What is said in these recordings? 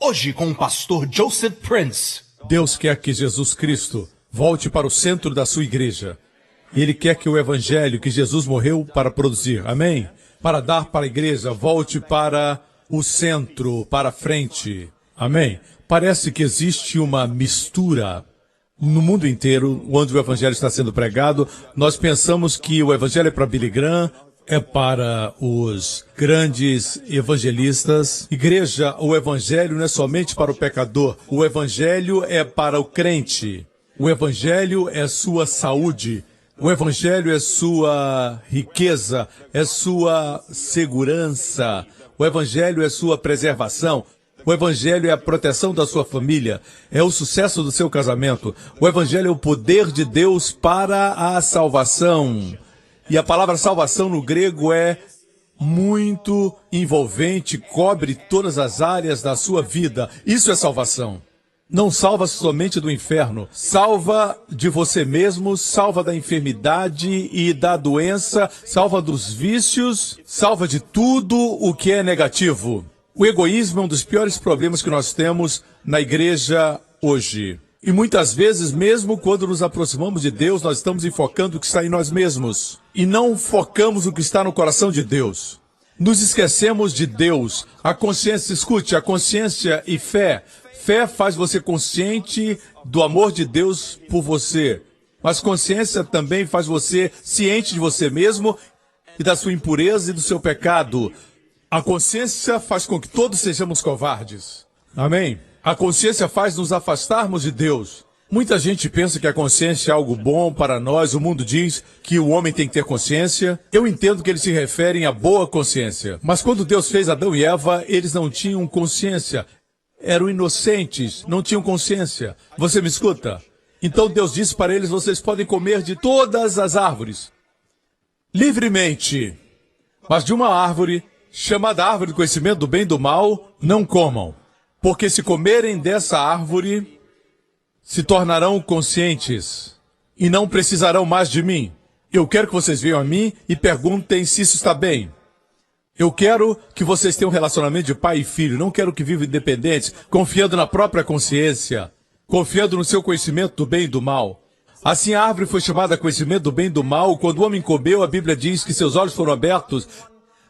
Hoje com o pastor Joseph Prince. Deus quer que Jesus Cristo volte para o centro da sua igreja. Ele quer que o evangelho que Jesus morreu para produzir, amém? Para dar para a igreja, volte para o centro, para a frente, amém? Parece que existe uma mistura no mundo inteiro, onde o evangelho está sendo pregado. Nós pensamos que o evangelho é para Billy Graham, é para os grandes evangelistas. Igreja, o evangelho não é somente para o pecador. O evangelho é para o crente. O evangelho é sua saúde. O evangelho é sua riqueza, é sua segurança. O evangelho é sua preservação. O evangelho é a proteção da sua família, é o sucesso do seu casamento. O evangelho é o poder de Deus para a salvação. E a palavra salvação no grego é muito envolvente, cobre todas as áreas da sua vida. Isso é salvação. Não salva somente do inferno, salva de você mesmo, salva da enfermidade e da doença, salva dos vícios, salva de tudo o que é negativo. O egoísmo é um dos piores problemas que nós temos na igreja hoje. E muitas vezes, mesmo quando nos aproximamos de Deus, nós estamos enfocando o que está em nós mesmos. E não focamos o que está no coração de Deus. Nos esquecemos de Deus. A consciência, escute, a consciência e fé. Fé faz você consciente do amor de Deus por você. Mas consciência também faz você ciente de você mesmo e da sua impureza e do seu pecado. A consciência faz com que todos sejamos covardes. Amém? A consciência faz nos afastarmos de Deus. Muita gente pensa que a consciência é algo bom para nós. O mundo diz que o homem tem que ter consciência. Eu entendo que eles se referem à boa consciência. Mas quando Deus fez Adão e Eva, eles não tinham consciência. Eram inocentes, não tinham consciência. Você me escuta? Então Deus disse para eles, vocês podem comer de todas as árvores, livremente. Mas de uma árvore, chamada árvore do conhecimento do bem e do mal, não comam. Porque se comerem dessa árvore, se tornarão conscientes e não precisarão mais de mim. Eu quero que vocês venham a mim e perguntem se isso está bem. Eu quero que vocês tenham um relacionamento de pai e filho. Não quero que vivam independentes, confiando na própria consciência, confiando no seu conhecimento do bem e do mal. Assim a árvore foi chamada conhecimento do bem e do mal. Quando o homem comeu, a Bíblia diz que seus olhos foram abertos.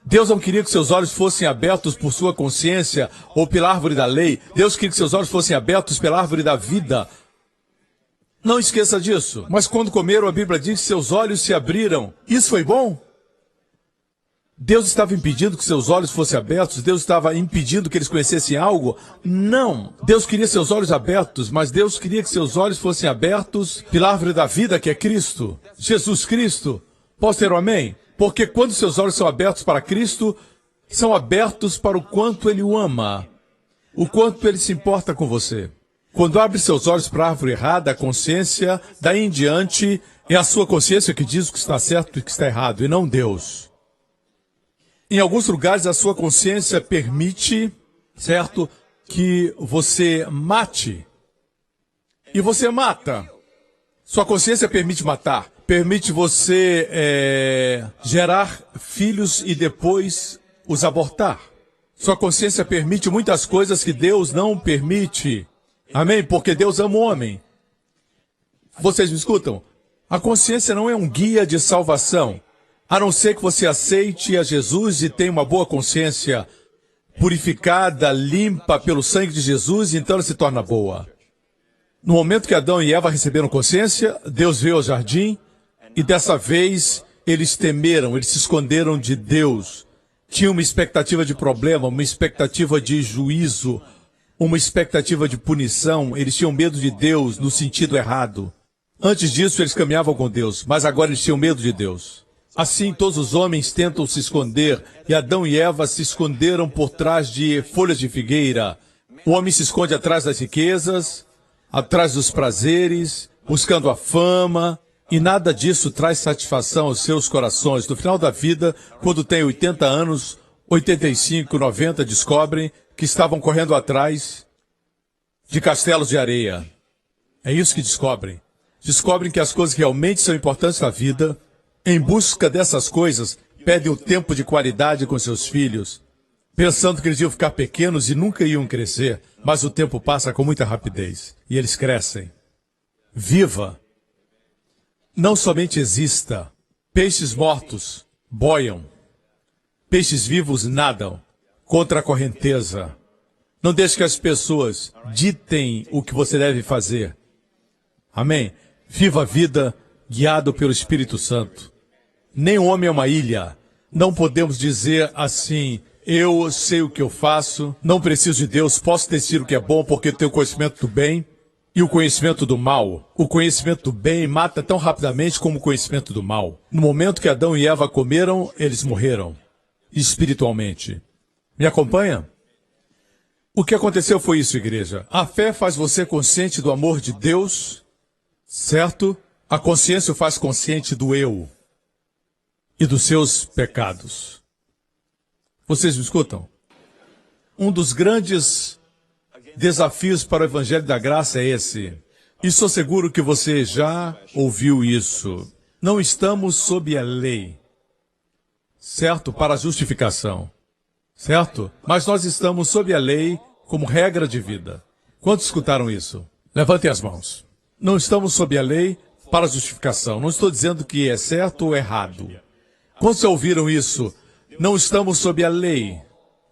Deus não queria que seus olhos fossem abertos por sua consciência ou pela árvore da lei. Deus queria que seus olhos fossem abertos pela árvore da vida. Não esqueça disso. Mas quando comeram, a Bíblia diz que seus olhos se abriram. Isso foi bom? Deus estava impedindo que seus olhos fossem abertos? Deus estava impedindo que eles conhecessem algo? Não. Deus queria seus olhos abertos, mas Deus queria que seus olhos fossem abertos pela árvore da vida, que é Cristo. Jesus Cristo. Posso ter um amém? Porque quando seus olhos são abertos para Cristo, são abertos para o quanto Ele o ama, o quanto Ele se importa com você. Quando abre seus olhos para a árvore errada, a consciência, daí em diante, é a sua consciência que diz o que está certo e o que está errado, e não Deus. Em alguns lugares, a sua consciência permite, certo, que você mate. E você mata. Sua consciência permite matar. Permite você gerar filhos e depois os abortar. Sua consciência permite muitas coisas que Deus não permite. Amém? Porque Deus ama o homem. Vocês me escutam? A consciência não é um guia de salvação. A não ser que você aceite a Jesus e tenha uma boa consciência purificada, limpa pelo sangue de Jesus, então ela se torna boa. No momento que Adão e Eva receberam consciência, Deus veio ao jardim e dessa vez eles temeram, eles se esconderam de Deus. Tinham uma expectativa de problema, uma expectativa de juízo, uma expectativa de punição. Eles tinham medo de Deus no sentido errado. Antes disso eles caminhavam com Deus, mas agora eles tinham medo de Deus. Assim, todos os homens tentam se esconder, e Adão e Eva se esconderam por trás de folhas de figueira. O homem se esconde atrás das riquezas, atrás dos prazeres, buscando a fama, e nada disso traz satisfação aos seus corações. No final da vida, quando tem 80 anos, 85, 90, descobrem que estavam correndo atrás de castelos de areia. É isso que descobrem. Descobrem que as coisas que realmente são importantes na vida, em busca dessas coisas, perdem o tempo de qualidade com seus filhos. pensando que eles iam ficar pequenos e nunca iam crescer, mas o tempo passa com muita rapidez e eles crescem. Viva! Não somente exista. Peixes mortos boiam. Peixes vivos nadam contra a correnteza. Não deixe que as pessoas ditem o que você deve fazer. Amém? Viva a vida guiado pelo Espírito Santo. Nem o homem é uma ilha. Não podemos dizer assim, eu sei o que eu faço, não preciso de Deus, posso decidir o que é bom porque eu tenho conhecimento do bem e o conhecimento do mal. O conhecimento do bem mata tão rapidamente como o conhecimento do mal. No momento que Adão e Eva comeram, eles morreram espiritualmente. Me acompanha? O que aconteceu foi isso, igreja. A fé faz você consciente do amor de Deus, certo? A consciência o faz consciente do eu e dos seus pecados. Vocês me escutam? Um dos grandes desafios para o Evangelho da Graça é esse. E sou seguro que você já ouviu isso. Não estamos sob a lei, certo? Para a justificação, certo? Mas nós estamos sob a lei como regra de vida. Quantos escutaram isso? Levantem as mãos. Não estamos sob a lei para a justificação. Não estou dizendo que é certo ou errado. Quantos ouviram isso? Não estamos sob a lei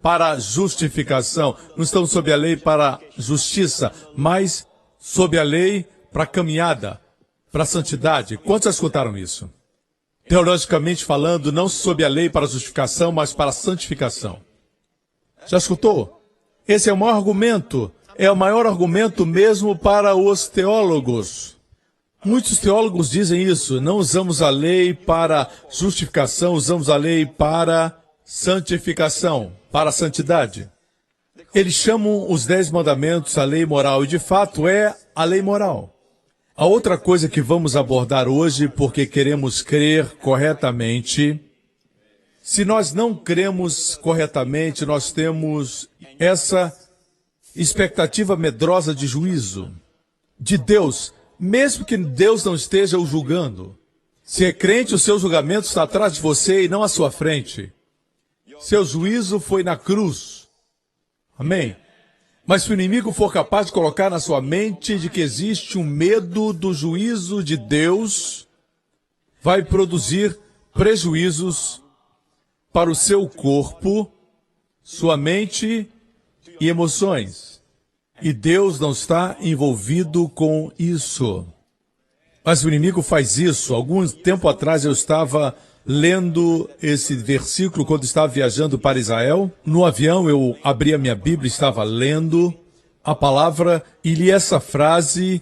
para a justificação. Não estamos sob a lei para a justiça, mas sob a lei para a caminhada, para a santidade. Quantos escutaram isso? Teologicamente falando, não sob a lei para a justificação, mas para a santificação. Já escutou? Esse é o maior argumento. É o maior argumento mesmo para os teólogos. Muitos teólogos dizem isso. Não usamos a lei para justificação, usamos a lei para santificação, para a santidade. Eles chamam os 10 mandamentos a lei moral, e de fato é a lei moral. A outra coisa que vamos abordar hoje, porque queremos crer corretamente, se nós não cremos corretamente, nós temos essa expectativa medrosa de juízo de Deus, mesmo que Deus não esteja o julgando. Se é crente, o seu julgamento está atrás de você e não à sua frente. Seu juízo foi na cruz. Amém? Mas se o inimigo for capaz de colocar na sua mente de que existe um medo do juízo de Deus, vai produzir prejuízos para o seu corpo, sua mente e emoções. E Deus não está envolvido com isso. Mas o inimigo faz isso. Algum tempo atrás eu estava lendo esse versículo quando estava viajando para Israel. No avião eu abri a minha Bíblia, estava lendo a palavra e li essa frase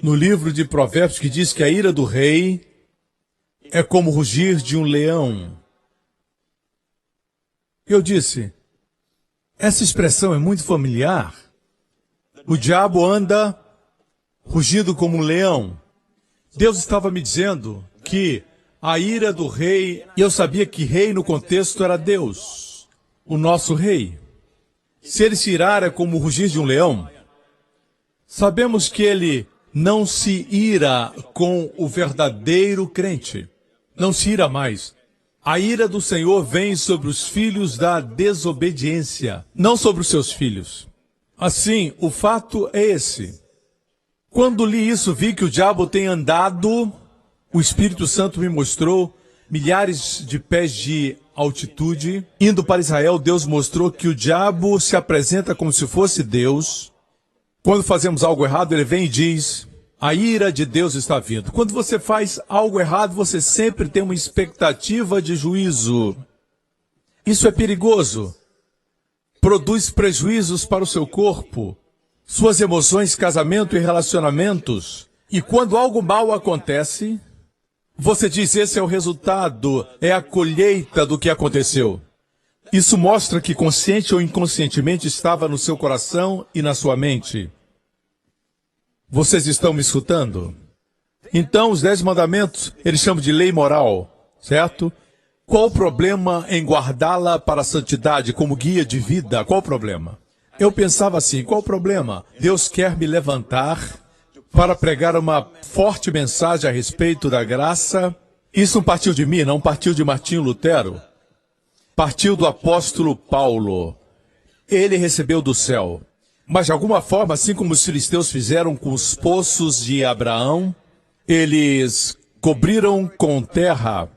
no livro de Provérbios que diz que a ira do rei é como o rugir de um leão. Eu disse, essa expressão é muito familiar. O diabo anda rugindo como um leão. Deus estava me dizendo que a ira do rei, e eu sabia que rei no contexto era Deus, o nosso rei. Se ele se irar é como o rugir de um leão, sabemos que ele não se ira com o verdadeiro crente. Não se ira mais. A ira do Senhor vem sobre os filhos da desobediência, não sobre os seus filhos. Assim, o fato é esse. Quando li isso, vi que o diabo tem andado, o Espírito Santo me mostrou milhares de pés de altitude. Indo para Israel, Deus mostrou que o diabo se apresenta como se fosse Deus. Quando fazemos algo errado, ele vem e diz, a ira de Deus está vindo. Quando você faz algo errado, você sempre tem uma expectativa de juízo. Isso é perigoso. Produz prejuízos para o seu corpo, suas emoções, casamento e relacionamentos. E quando algo mal acontece, você diz, esse é o resultado, é a colheita do que aconteceu. Isso mostra que consciente ou inconscientemente estava no seu coração e na sua mente. Vocês estão me escutando? Então, os 10 mandamentos, eles chamam de lei moral, certo? Qual o problema em guardá-la para a santidade como guia de vida? Qual o problema? Eu pensava assim, qual o problema? Deus quer me levantar para pregar uma forte mensagem a respeito da graça. Isso não partiu de mim, não partiu de Martinho Lutero. partiu do apóstolo Paulo. Ele recebeu do céu. Mas de alguma forma, assim como os filisteus fizeram com os poços de Abraão, eles cobriram com terra.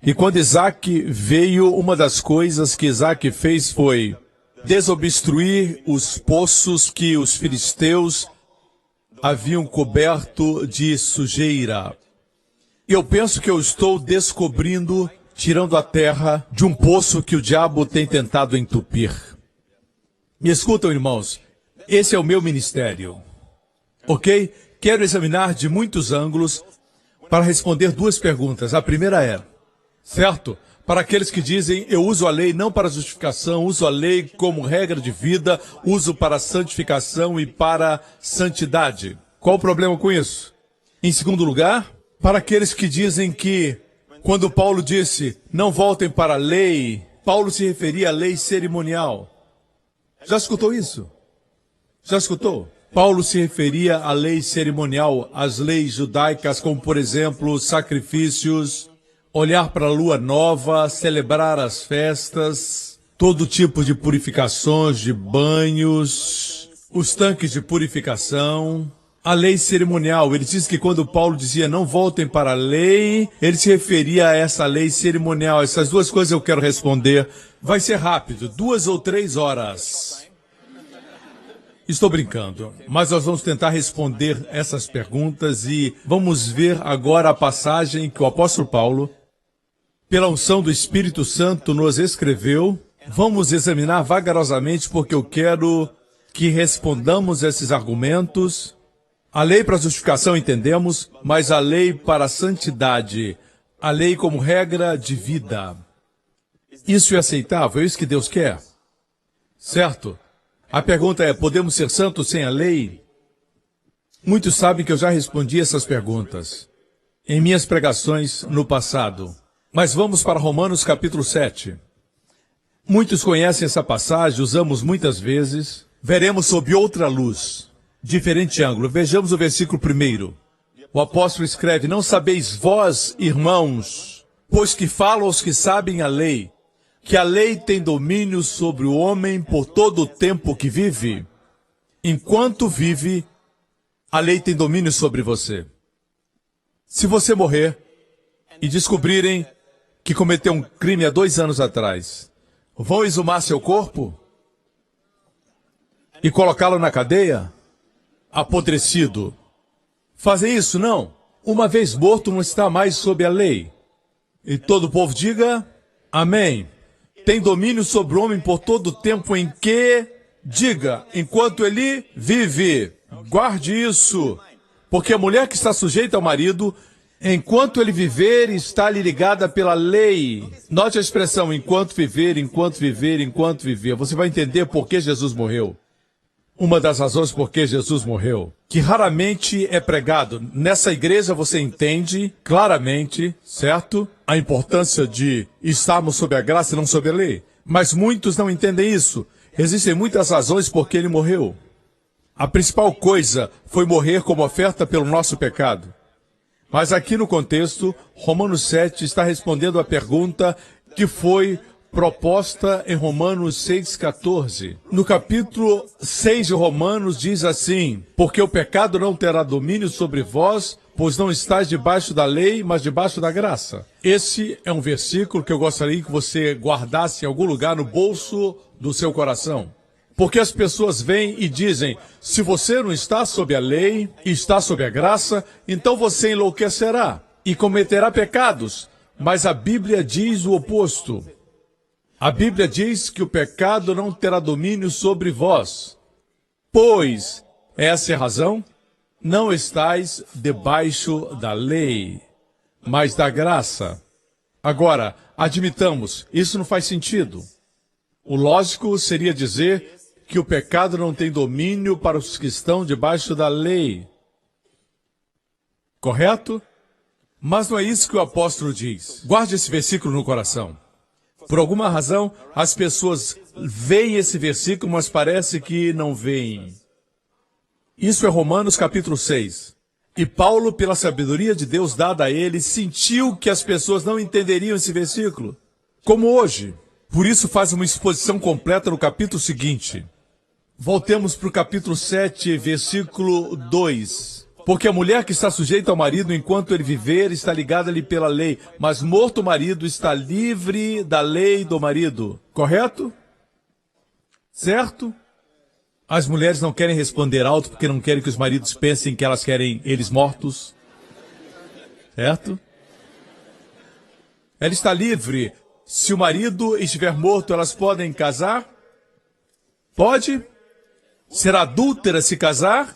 E quando Isaac veio, uma das coisas que Isaac fez foi desobstruir os poços que os filisteus haviam coberto de sujeira. Eu penso que eu estou descobrindo, tirando a terra de um poço que o diabo tem tentado entupir. Me escutam, irmãos, esse é o meu ministério, ok? Quero examinar de muitos ângulos para responder duas perguntas. A primeira é, certo? Para aqueles que dizem, eu uso a lei não para justificação, uso a lei como regra de vida, uso para santificação e para santidade. Qual o problema com isso? Em segundo lugar, para aqueles que dizem que, quando Paulo disse, não voltem para a lei, Paulo se referia à lei cerimonial. Já escutou isso? Já escutou? Paulo se referia à lei cerimonial, às leis judaicas, como, por exemplo, sacrifícios, olhar para a lua nova, celebrar as festas, todo tipo de purificações, de banhos, os tanques de purificação. A lei cerimonial, ele diz que quando Paulo dizia não voltem para a lei, ele se referia a essa lei cerimonial. Essas duas coisas eu quero responder. Vai ser rápido, 2 ou 3 horas. Estou brincando, mas nós vamos tentar responder essas perguntas e vamos ver agora a passagem que o apóstolo Paulo, pela unção do Espírito Santo, nos escreveu. Vamos examinar vagarosamente porque eu quero que respondamos esses argumentos. A lei para justificação entendemos, mas a lei para a santidade, a lei como regra de vida. Isso é aceitável? É isso que Deus quer? Certo? A pergunta é, podemos ser santos sem a lei? Muitos sabem que eu já respondi essas perguntas em minhas pregações no passado. Mas vamos para Romanos capítulo 7. Muitos conhecem essa passagem, usamos muitas vezes. Veremos sob outra luz, diferente ângulo. Vejamos o versículo 1. O apóstolo escreve, não sabeis vós, irmãos, pois que falam aos que sabem a lei, que a lei tem domínio sobre o homem por todo o tempo que vive. Enquanto vive, a lei tem domínio sobre você. Se você morrer e descobrirem que cometeu um crime há 2 anos atrás, vão exumar seu corpo e colocá-lo na cadeia, apodrecido. Fazem isso? Não. Uma vez morto, não está mais sob a lei. E todo o povo diga, amém. Tem domínio sobre o homem por todo o tempo em que, diga, enquanto ele vive. Guarde isso, porque a mulher que está sujeita ao marido, enquanto ele viver, está-lhe ligada pela lei. Note a expressão, enquanto viver, enquanto viver, enquanto viver. Você vai entender por que Jesus morreu. Uma das razões por que Jesus morreu, que raramente é pregado. Nessa igreja você entende claramente, certo? A importância de estarmos sob a graça e não sob a lei. Mas muitos não entendem isso. Existem muitas razões por que ele morreu. A principal coisa foi morrer como oferta pelo nosso pecado. Mas aqui no contexto, Romanos 7 está respondendo a pergunta que foi proposta em Romanos 6,14. No capítulo 6 de Romanos diz assim, porque o pecado não terá domínio sobre vós, pois não estáis debaixo da lei, mas debaixo da graça. Esse é um versículo que eu gostaria que você guardasse em algum lugar no bolso do seu coração. Porque as pessoas vêm e dizem, se você não está sob a lei, está sob a graça, então você enlouquecerá e cometerá pecados. Mas a Bíblia diz o oposto. A Bíblia diz que o pecado não terá domínio sobre vós. Pois, essa é a razão, não estáis debaixo da lei, mas da graça. Agora, admitamos, isso não faz sentido. O lógico seria dizer que o pecado não tem domínio para os que estão debaixo da lei. Correto? Mas não é isso que o apóstolo diz. Guarde esse versículo no coração. Por alguma razão, as pessoas veem esse versículo, mas parece que não veem. Isso é Romanos capítulo 6. E Paulo, pela sabedoria de Deus dada a ele, sentiu que as pessoas não entenderiam esse versículo. Como hoje. Por isso faz uma exposição completa no capítulo seguinte. Voltemos para o capítulo 7, versículo 2. Porque a mulher que está sujeita ao marido enquanto ele viver está ligada-lhe pela lei, mas morto o marido está livre da lei do marido. Correto? Certo? As mulheres não querem responder alto porque não querem que os maridos pensem que elas querem eles mortos. Certo? Ela está livre. Se o marido estiver morto, elas podem casar? Pode? Ser adúltera se casar?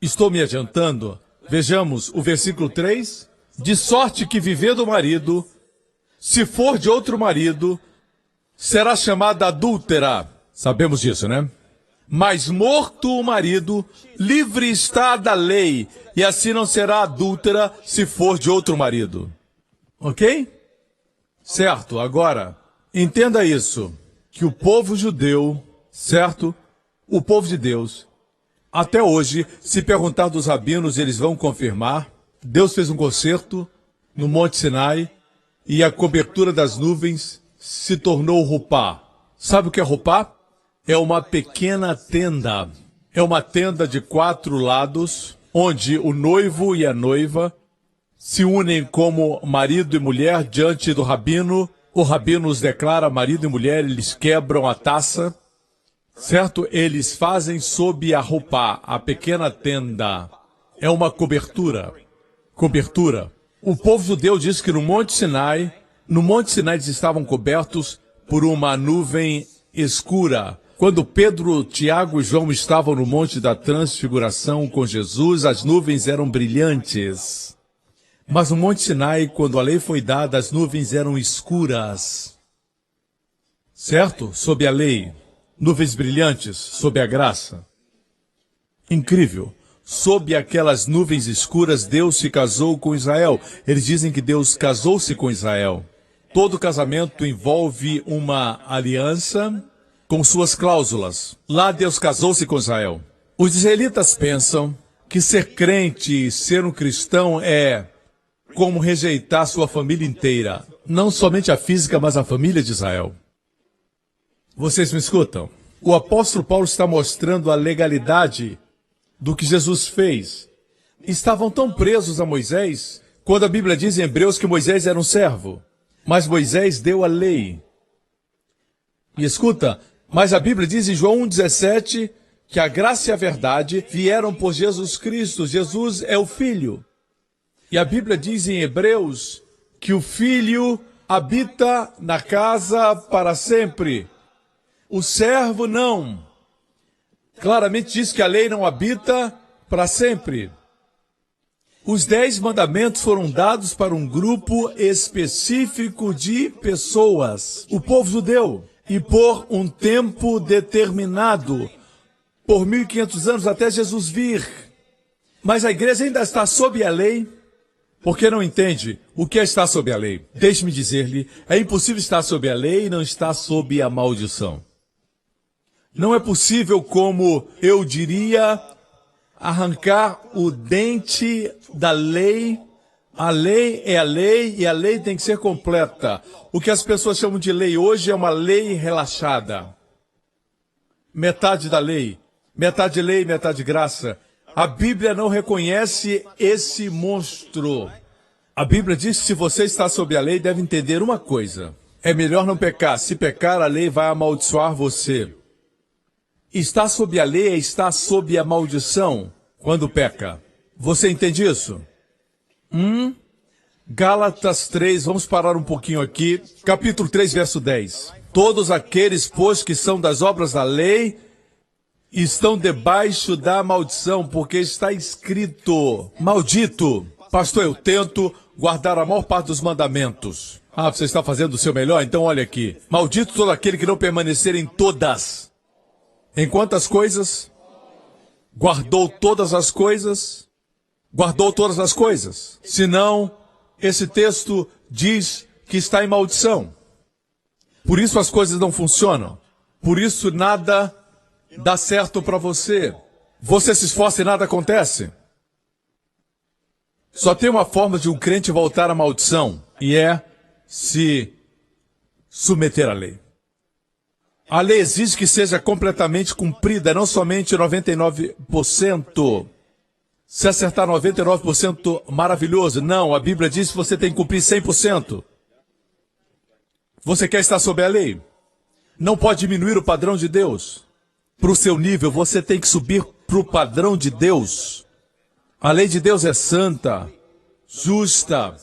Estou me adiantando. Vejamos o versículo 3. De sorte que vivendo o marido, se for de outro marido, será chamada adúltera. Sabemos disso, né? Mas morto o marido, livre está da lei, e assim não será adúltera se for de outro marido. Ok? Certo, agora, entenda isso, que o povo judeu, certo? O povo de Deus, até hoje, se perguntar dos rabinos, eles vão confirmar, Deus fez um concerto no Monte Sinai, e a cobertura das nuvens se tornou rupá. Sabe o que é rupá? É uma pequena tenda. É uma tenda de 4 lados, onde o noivo e a noiva se unem como marido e mulher diante do rabino. O rabino os declara marido e mulher, eles quebram a taça, certo? Eles fazem sob a roupa, a pequena tenda. É uma cobertura. Cobertura. O povo judeu diz que no Monte Sinai eles estavam cobertos por uma nuvem escura. Quando Pedro, Tiago e João estavam no Monte da Transfiguração com Jesus, as nuvens eram brilhantes. Mas no Monte Sinai, quando a lei foi dada, as nuvens eram escuras. Certo? Sob a lei. Nuvens brilhantes, sob a graça. Incrível. Sob aquelas nuvens escuras, Deus se casou com Israel. Eles dizem que Deus casou-se com Israel. Todo casamento envolve uma aliança com suas cláusulas. Lá Deus casou-se com Israel. Os israelitas pensam que ser crente, ser um cristão é como rejeitar sua família inteira. Não somente a física, mas a família de Israel. Vocês me escutam? O apóstolo Paulo está mostrando a legalidade do que Jesus fez. Estavam tão presos a Moisés, quando a Bíblia diz em Hebreus que Moisés era um servo. Mas Moisés deu a lei. E escuta, mas a Bíblia diz em João 1,17 que a graça e a verdade vieram por Jesus Cristo. Jesus é o Filho. E a Bíblia diz em Hebreus que o Filho habita na casa para sempre. O servo não. Claramente diz que a lei não habita para sempre. Os 10 mandamentos foram dados para um grupo específico de pessoas, o povo judeu, e por um tempo determinado, por 1500 anos até Jesus vir. Mas a igreja ainda está sob a lei, porque não entende o que é estar sob a lei. Deixe-me dizer-lhe, é impossível estar sob a lei e não estar sob a maldição. Não é possível, como eu diria, arrancar o dente da lei. A lei é a lei e a lei tem que ser completa. O que as pessoas chamam de lei hoje é uma lei relaxada. Metade da lei, metade lei, metade graça. A Bíblia não reconhece esse monstro. A Bíblia diz que se você está sob a lei, deve entender uma coisa. É melhor não pecar. Se pecar, a lei vai amaldiçoar você. Estar sob a lei é estar sob a maldição quando peca. Você entende isso? Gálatas 3, vamos parar um pouquinho aqui. Capítulo 3, verso 10. Todos aqueles, pois, que são das obras da lei, estão debaixo da maldição, porque está escrito, maldito. Pastor, eu tento guardar a maior parte dos mandamentos. Ah, você está fazendo o seu melhor? Então olha aqui. Maldito todo aquele que não permanecer em todas. Em quantas coisas? Guardou todas as coisas? Guardou todas as coisas. Senão, esse texto diz que está em maldição. Por isso as coisas não funcionam. Por isso nada dá certo para você. Você se esforça e nada acontece. Só tem uma forma de um crente voltar à maldição. E é se submeter à lei. A lei exige que seja completamente cumprida, não somente 99%. Se acertar 99%, maravilhoso. Não, a Bíblia diz que você tem que cumprir 100%. Você quer estar sob a lei? Não pode diminuir o padrão de Deus. Para o seu nível, você tem que subir para o padrão de Deus. A lei de Deus é santa, justa.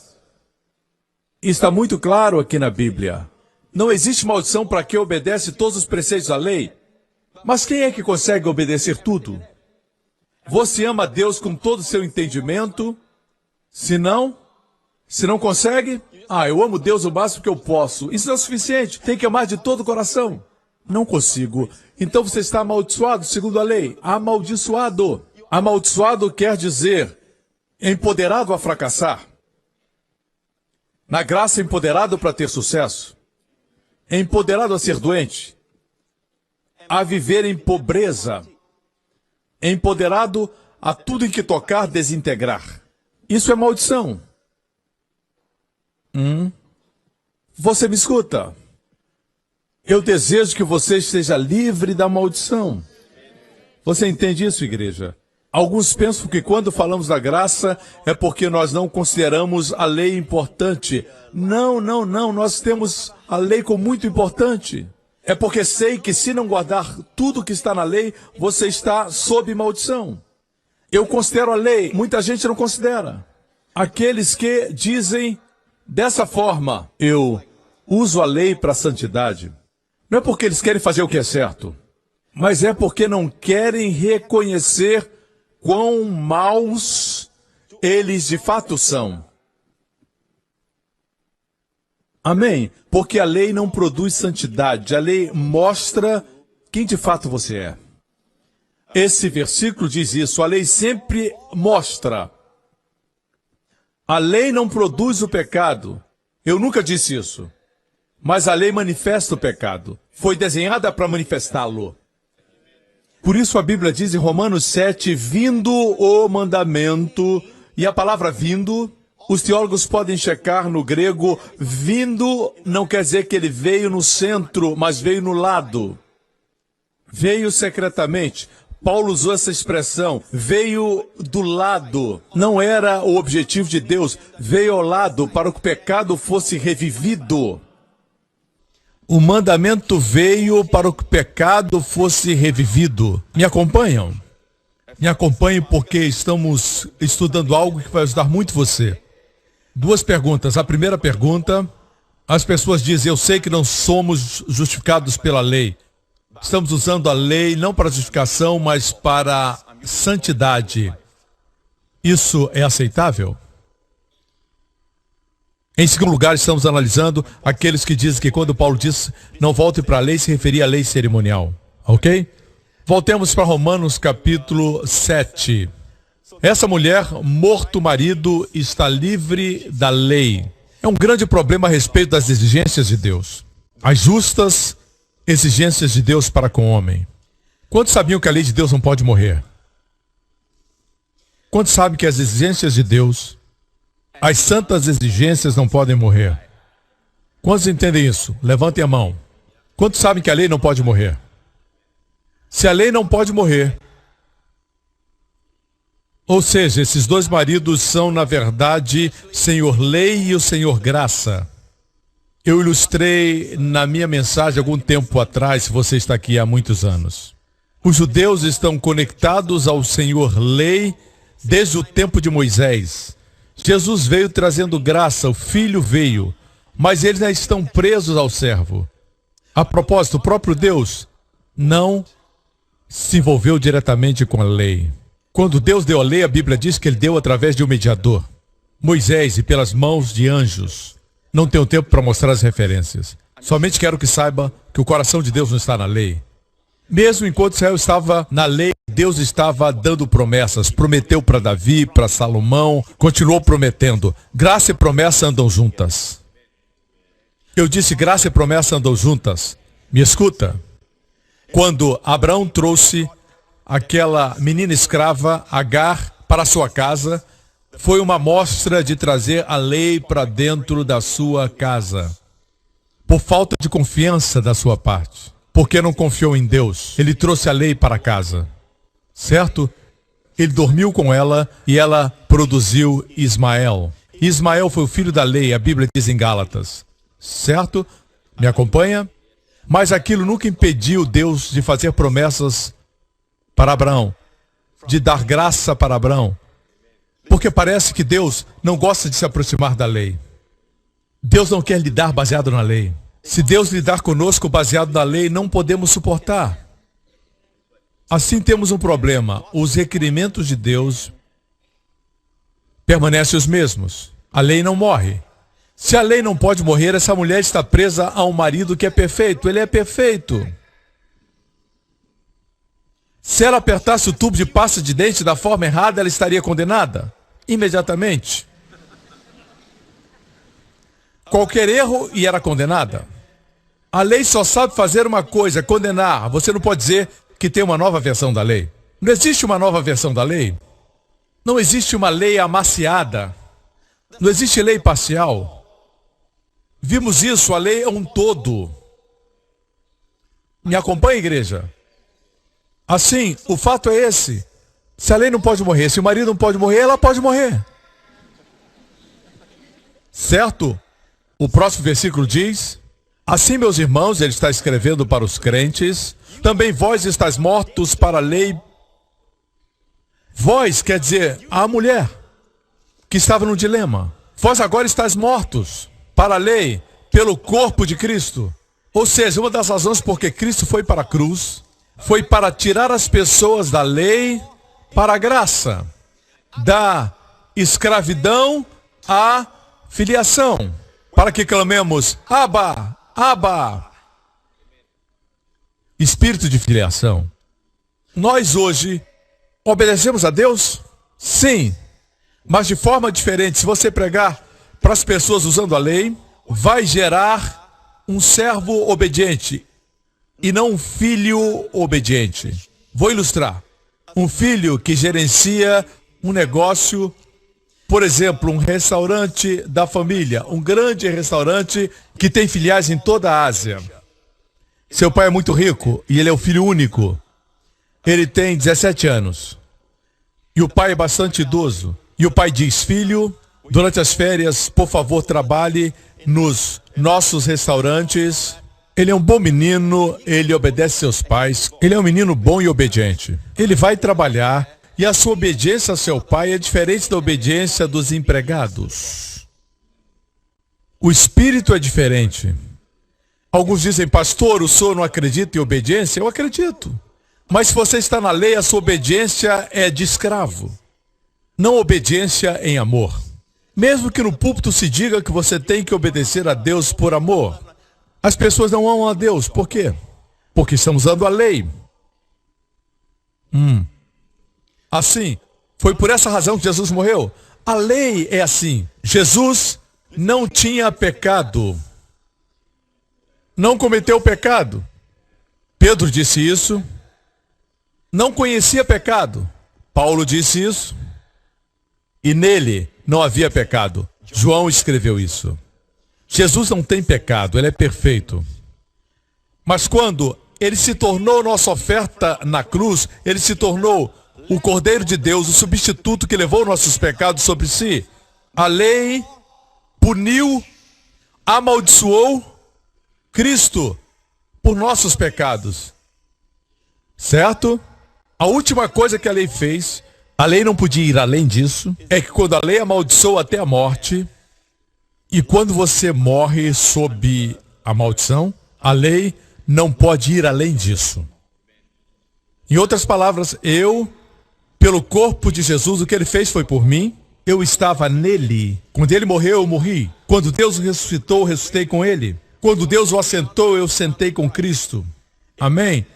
Está muito claro aqui na Bíblia. Não existe maldição para quem obedece todos os preceitos da lei. Mas quem é que consegue obedecer tudo? Você ama Deus com todo o seu entendimento? Se não consegue, eu amo Deus o máximo que eu posso. Isso não é o suficiente. Tem que amar de todo o coração. Não consigo. Então você está amaldiçoado, segundo a lei. Amaldiçoado. Amaldiçoado quer dizer empoderado a fracassar. Na graça, empoderado para ter sucesso. Empoderado a ser doente, a viver em pobreza, empoderado a tudo em que tocar desintegrar. Isso é maldição. Você me escuta? Eu desejo que você esteja livre da maldição. Você entende isso, igreja? Alguns pensam que quando falamos da graça é porque nós não consideramos a lei importante. Não, nós temos a lei como muito importante. É porque sei que se não guardar tudo que está na lei, você está sob maldição. Eu considero a lei, muita gente não considera. Aqueles que dizem dessa forma, eu uso a lei para a santidade. Não é porque eles querem fazer o que é certo, mas é porque não querem reconhecer quão maus eles de fato são. Amém? Porque a lei não produz santidade, a lei mostra quem de fato você é. Esse versículo diz isso, a lei sempre mostra. A lei não produz o pecado. Eu nunca disse isso. Mas a lei manifesta o pecado. Foi desenhada para manifestá-lo. Por isso a Bíblia diz em Romanos 7, vindo o mandamento, e a palavra vindo, os teólogos podem checar no grego, vindo não quer dizer que ele veio no centro, mas veio no lado. Veio secretamente. Paulo usou essa expressão, veio do lado. Não era o objetivo de Deus, veio ao lado para que o pecado fosse revivido. O mandamento veio para que o pecado fosse revivido. Me acompanham? Me acompanhem porque estamos estudando algo que vai ajudar muito você. Duas perguntas. A primeira pergunta, as pessoas dizem, eu sei que não somos justificados pela lei. Estamos usando a lei não para justificação, mas para santidade. Isso é aceitável? Em segundo lugar, estamos analisando aqueles que dizem que quando Paulo diz não volte para a lei, se referia à lei cerimonial. Ok? Voltemos para Romanos capítulo 7. Essa mulher, morto o marido, está livre da lei. É um grande problema a respeito das exigências de Deus. As justas exigências de Deus para com o homem. Quantos sabiam que a lei de Deus não pode morrer? Quantos sabem que as exigências de Deus, as santas exigências não podem morrer? Quantos entendem isso? Levantem a mão. Quantos sabem que a lei não pode morrer? Se a lei não pode morrer, ou seja, esses dois maridos são, na verdade, Senhor Lei e o Senhor Graça. Eu ilustrei na minha mensagem algum tempo atrás, se você está aqui há muitos anos. Os judeus estão conectados ao Senhor Lei desde o tempo de Moisés. Jesus veio trazendo graça, o Filho veio, mas eles ainda estão presos ao servo. A propósito, o próprio Deus não se envolveu diretamente com a lei. Quando Deus deu a lei, a Bíblia diz que ele deu através de um mediador, Moisés, e pelas mãos de anjos. Não tenho tempo para mostrar as referências. Somente quero que saiba que o coração de Deus não está na lei. Mesmo enquanto Israel estava na lei, Deus estava dando promessas. Prometeu para Davi, para Salomão, continuou prometendo. Graça e promessa andam juntas. Eu disse graça e promessa andam juntas. Me escuta. Quando Abraão trouxe aquela menina escrava, Agar, para sua casa, foi uma mostra de trazer a lei para dentro da sua casa. por falta de confiança da sua parte. Porque não confiou em Deus. Ele trouxe a lei para casa. Certo? Ele dormiu com ela e ela produziu Ismael. Ismael foi o filho da lei, a Bíblia diz em Gálatas. Certo? Me acompanha? Mas aquilo nunca impediu Deus de fazer promessas para Abraão, de dar graça para Abraão. Porque parece que Deus não gosta de se aproximar da lei. Deus não quer lidar baseado na lei. Se Deus lidar conosco baseado na lei, não podemos suportar. Assim temos um problema. Os requerimentos de Deus permanecem os mesmos. A lei não morre. Se a lei não pode morrer, essa mulher está presa a um marido que é perfeito. Ele é perfeito. Se ela apertasse o tubo de pasta de dente da forma errada, ela estaria condenada imediatamente. Qualquer erro e era condenada. A lei só sabe fazer uma coisa, condenar. Você não pode dizer que tem uma nova versão da lei. Não existe uma nova versão da lei. Não existe uma lei amaciada. Não existe lei parcial. Vimos isso, a lei é um todo. Me acompanha, igreja? Assim, o fato é esse. Se a lei não pode morrer, se o marido não pode morrer, ela pode morrer. Certo? O próximo versículo diz: assim, meus irmãos, ele está escrevendo para os crentes, também vós estáis mortos para a lei. Vós quer dizer a mulher que estava num dilema. Vós agora estáis mortos para a lei pelo corpo de Cristo. Ou seja, uma das razões porque Cristo foi para a cruz foi para tirar as pessoas da lei para a graça, da escravidão à filiação, para que clamemos Abba, Abba. Espírito de filiação. Nós hoje obedecemos a Deus? Sim, mas de forma diferente. Se você pregar para as pessoas usando a lei, vai gerar um servo obediente e não um filho obediente. Vou ilustrar. Um filho que gerencia um negócio, por exemplo, um restaurante da família, um grande restaurante que tem filiais em toda a Ásia. Seu pai é muito rico e ele é o filho único. Ele tem 17 anos. E o pai é bastante idoso. E o pai diz: filho, durante as férias, por favor, trabalhe nos nossos restaurantes. Ele é um bom menino, ele obedece seus pais. Ele é um menino bom e obediente. Ele vai trabalhar e a sua obediência ao seu pai é diferente da obediência dos empregados. O espírito é diferente. Alguns dizem: pastor, o senhor não acredita em obediência? Eu acredito. Mas se você está na lei, a sua obediência é de escravo. Não obediência em amor. Mesmo que no púlpito se diga que você tem que obedecer a Deus por amor, as pessoas não amam a Deus. Por quê? Porque estão usando a lei. Assim, foi por essa razão que Jesus morreu. A lei é assim. Jesus não tinha pecado. Não cometeu pecado. Pedro disse isso. Não conhecia pecado. Paulo disse isso. E nele não havia pecado. João escreveu isso. Jesus não tem pecado, ele é perfeito. Mas quando ele se tornou nossa oferta na cruz, ele se tornou o Cordeiro de Deus, o substituto que levou nossos pecados sobre si. A lei puniu, amaldiçoou Cristo por nossos pecados. Certo? A última coisa que a lei fez, a lei não podia ir além disso, é que quando a lei amaldiçoou até a morte, e quando você morre sob a maldição, a lei não pode ir além disso. Em outras palavras, pelo corpo de Jesus, o que ele fez foi por mim. Eu estava nele. Quando ele morreu, eu morri. Quando Deus o ressuscitou, eu ressuscitei com ele. Quando Deus o assentou, eu sentei com Cristo. Amém?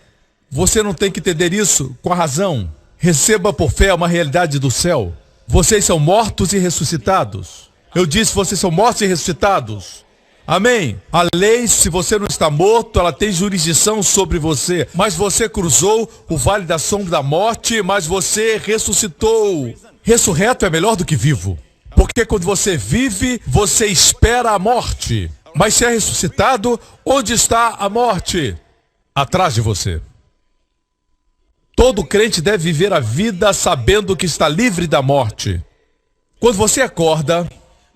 Você não tem que entender isso com a razão. Receba por fé uma realidade do céu. Vocês são mortos e ressuscitados. Eu disse: vocês são mortos e ressuscitados. Amém? A lei, se você não está morto, ela tem jurisdição sobre você. Mas você cruzou o vale da sombra da morte, mas você ressuscitou. Ressurreto é melhor do que vivo. Porque quando você vive, você espera a morte. Mas se é ressuscitado, onde está a morte? Atrás de você. Todo crente deve viver a vida sabendo que está livre da morte. Quando você acorda,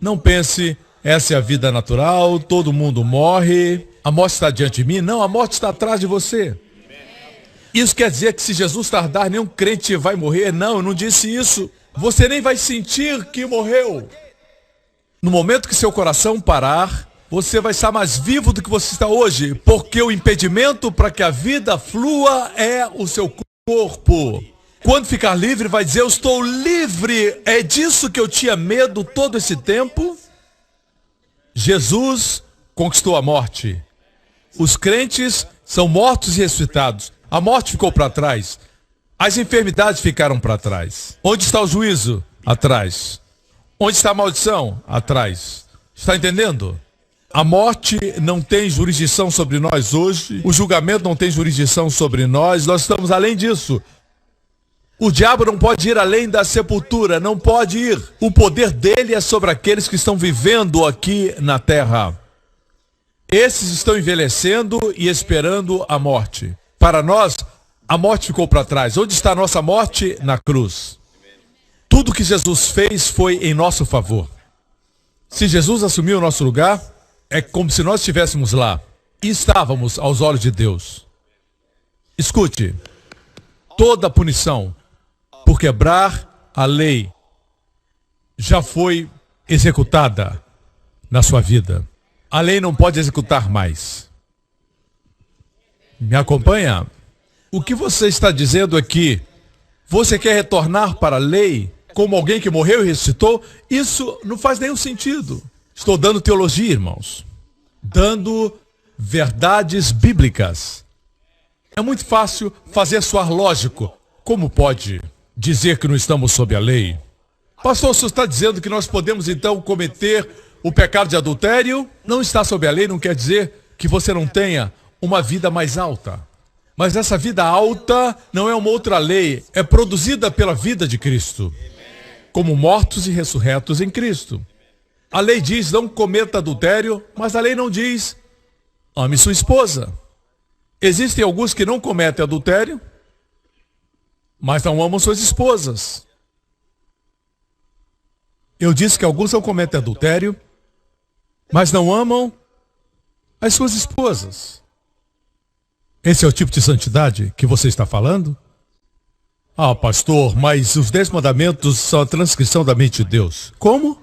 não pense, essa é a vida natural, todo mundo morre, a morte está diante de mim. Não, a morte está atrás de você. Isso quer dizer que se Jesus tardar, nenhum crente vai morrer? Não, eu não disse isso. Você nem vai sentir que morreu. No momento que seu coração parar, você vai estar mais vivo do que você está hoje, porque o impedimento para que a vida flua é o seu corpo. Quando ficar livre, vai dizer, eu estou livre. É disso que eu tinha medo todo esse tempo. Jesus conquistou a morte. Os crentes são mortos e ressuscitados. A morte ficou para trás. As enfermidades ficaram para trás. Onde está o juízo? Atrás. Onde está a maldição? Atrás. Está entendendo? A morte não tem jurisdição sobre nós hoje. O julgamento não tem jurisdição sobre nós. Nós estamos além disso. O diabo não pode ir além da sepultura. Não pode ir. O poder dele é sobre aqueles que estão vivendo aqui na terra. Esses estão envelhecendo e esperando a morte. Para nós, a morte ficou para trás. Onde está a nossa morte? Na cruz. Tudo que Jesus fez foi em nosso favor. Se Jesus assumiu o nosso lugar, é como se nós estivéssemos lá. E estávamos aos olhos de Deus. Escute. Toda punição por quebrar a lei já foi executada na sua vida. A lei não pode executar mais. Me acompanha? O que você está dizendo aqui? Você quer retornar para a lei como alguém que morreu e ressuscitou? Isso não faz nenhum sentido. Estou dando teologia, irmãos. Dando verdades bíblicas. É muito fácil fazer soar lógico. Como pode dizer que não estamos sob a lei? Pastor, você está dizendo que nós podemos então cometer o pecado de adultério? Não está sob a lei não quer dizer que você não tenha uma vida mais alta. Mas essa vida alta não é uma outra lei, é produzida pela vida de Cristo. Como mortos e ressurretos em Cristo. A lei diz, não cometa adultério, mas a lei não diz, ame sua esposa. Existem alguns que não cometem adultério, mas não amam suas esposas. Eu disse que alguns não cometem adultério, mas não amam as suas esposas. Esse é o tipo de santidade que você está falando? Ah, pastor, mas os 10 mandamentos são a transcrição da mente de Deus. Como?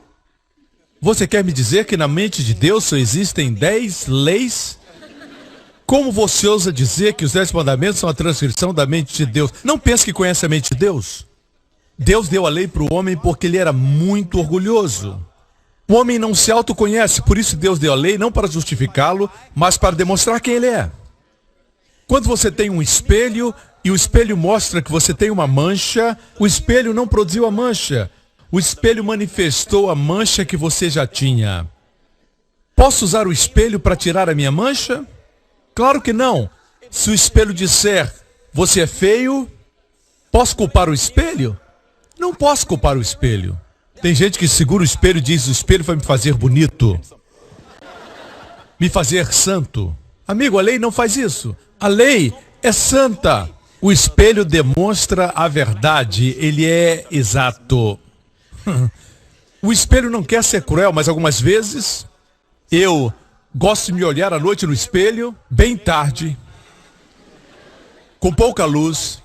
Você quer me dizer que na mente de Deus só existem 10 leis? Como você ousa dizer que os 10 mandamentos são a transcrição da mente de Deus? Não pense que conhece a mente de Deus. Deus deu a lei para o homem porque ele era muito orgulhoso. O homem não se autoconhece, por isso Deus deu a lei não para justificá-lo, mas para demonstrar quem ele é. Quando você tem um espelho e o espelho mostra que você tem uma mancha, o espelho não produziu a mancha. O espelho manifestou a mancha que você já tinha. Posso usar o espelho para tirar a minha mancha? Claro que não. Se o espelho disser, você é feio, posso culpar o espelho? Não posso culpar o espelho. Tem gente que segura o espelho e diz, o espelho vai me fazer bonito. Me fazer santo. Amigo, a lei não faz isso. A lei é santa. O espelho demonstra a verdade. Ele é exato. O espelho não quer ser cruel, mas algumas vezes eu gosto de me olhar à noite no espelho, bem tarde, com pouca luz,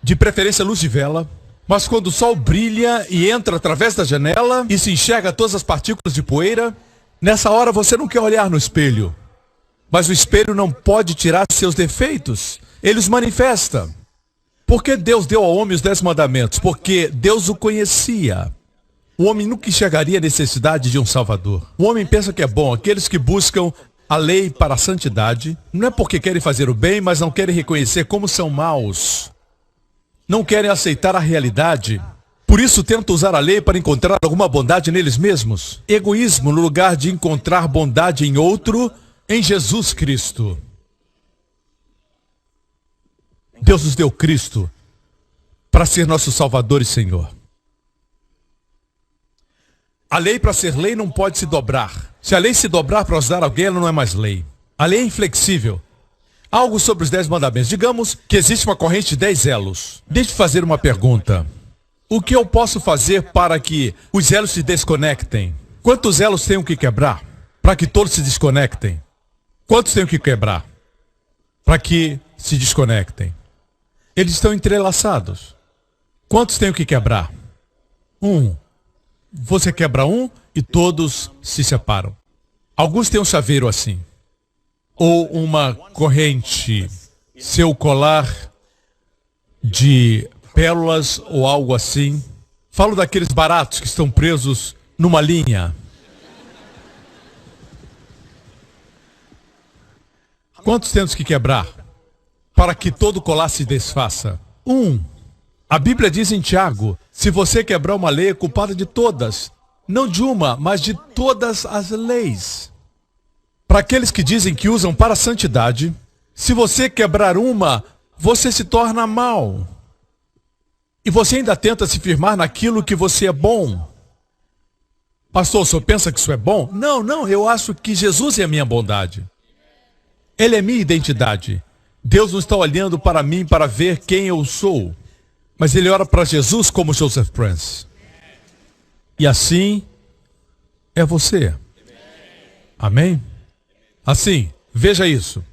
de preferência luz de vela, mas quando o sol brilha e entra através da janela e se enxerga todas as partículas de poeira, nessa hora você não quer olhar no espelho. Mas o espelho não pode tirar seus defeitos. Ele os manifesta. Por que Deus deu ao homem os 10 mandamentos? Porque Deus o conhecia. O homem nunca enxergaria a necessidade de um Salvador. O homem pensa que é bom. Aqueles que buscam a lei para a santidade, não é porque querem fazer o bem, mas não querem reconhecer como são maus. Não querem aceitar a realidade. Por isso tentam usar a lei para encontrar alguma bondade neles mesmos. Egoísmo no lugar de encontrar bondade em outro, em Jesus Cristo. Deus nos deu Cristo para ser nosso Salvador e Senhor. A lei, para ser lei, não pode se dobrar. Se a lei se dobrar para ajudar alguém, ela não é mais lei. A lei é inflexível. Algo sobre os 10 mandamentos. Digamos que existe uma corrente de 10 elos. Deixe-me fazer uma pergunta. O que eu posso fazer para que os elos se desconectem? Quantos elos tenho que quebrar para que todos se desconectem? Quantos tenho que quebrar para que se desconectem? Eles estão entrelaçados. Quantos tenho que quebrar? Um. Você quebra um e todos se separam. Alguns têm um chaveiro assim. Ou uma corrente, seu colar de pérolas ou algo assim. Falo daqueles baratos que estão presos numa linha. Quantos temos que quebrar para que todo colar se desfaça? Um. A Bíblia diz em Tiago, se você quebrar uma lei, é culpada de todas. Não de uma, mas de todas as leis. Para aqueles que dizem que usam para a santidade, se você quebrar uma, você se torna mau. E você ainda tenta se firmar naquilo que você é bom. Pastor, o senhor pensa que isso é bom? Não, eu acho que Jesus é a minha bondade. Ele é minha identidade. Deus não está olhando para mim para ver quem eu sou. Mas ele ora para Jesus como Joseph Prince. E assim é você. Amém? Assim, veja isso.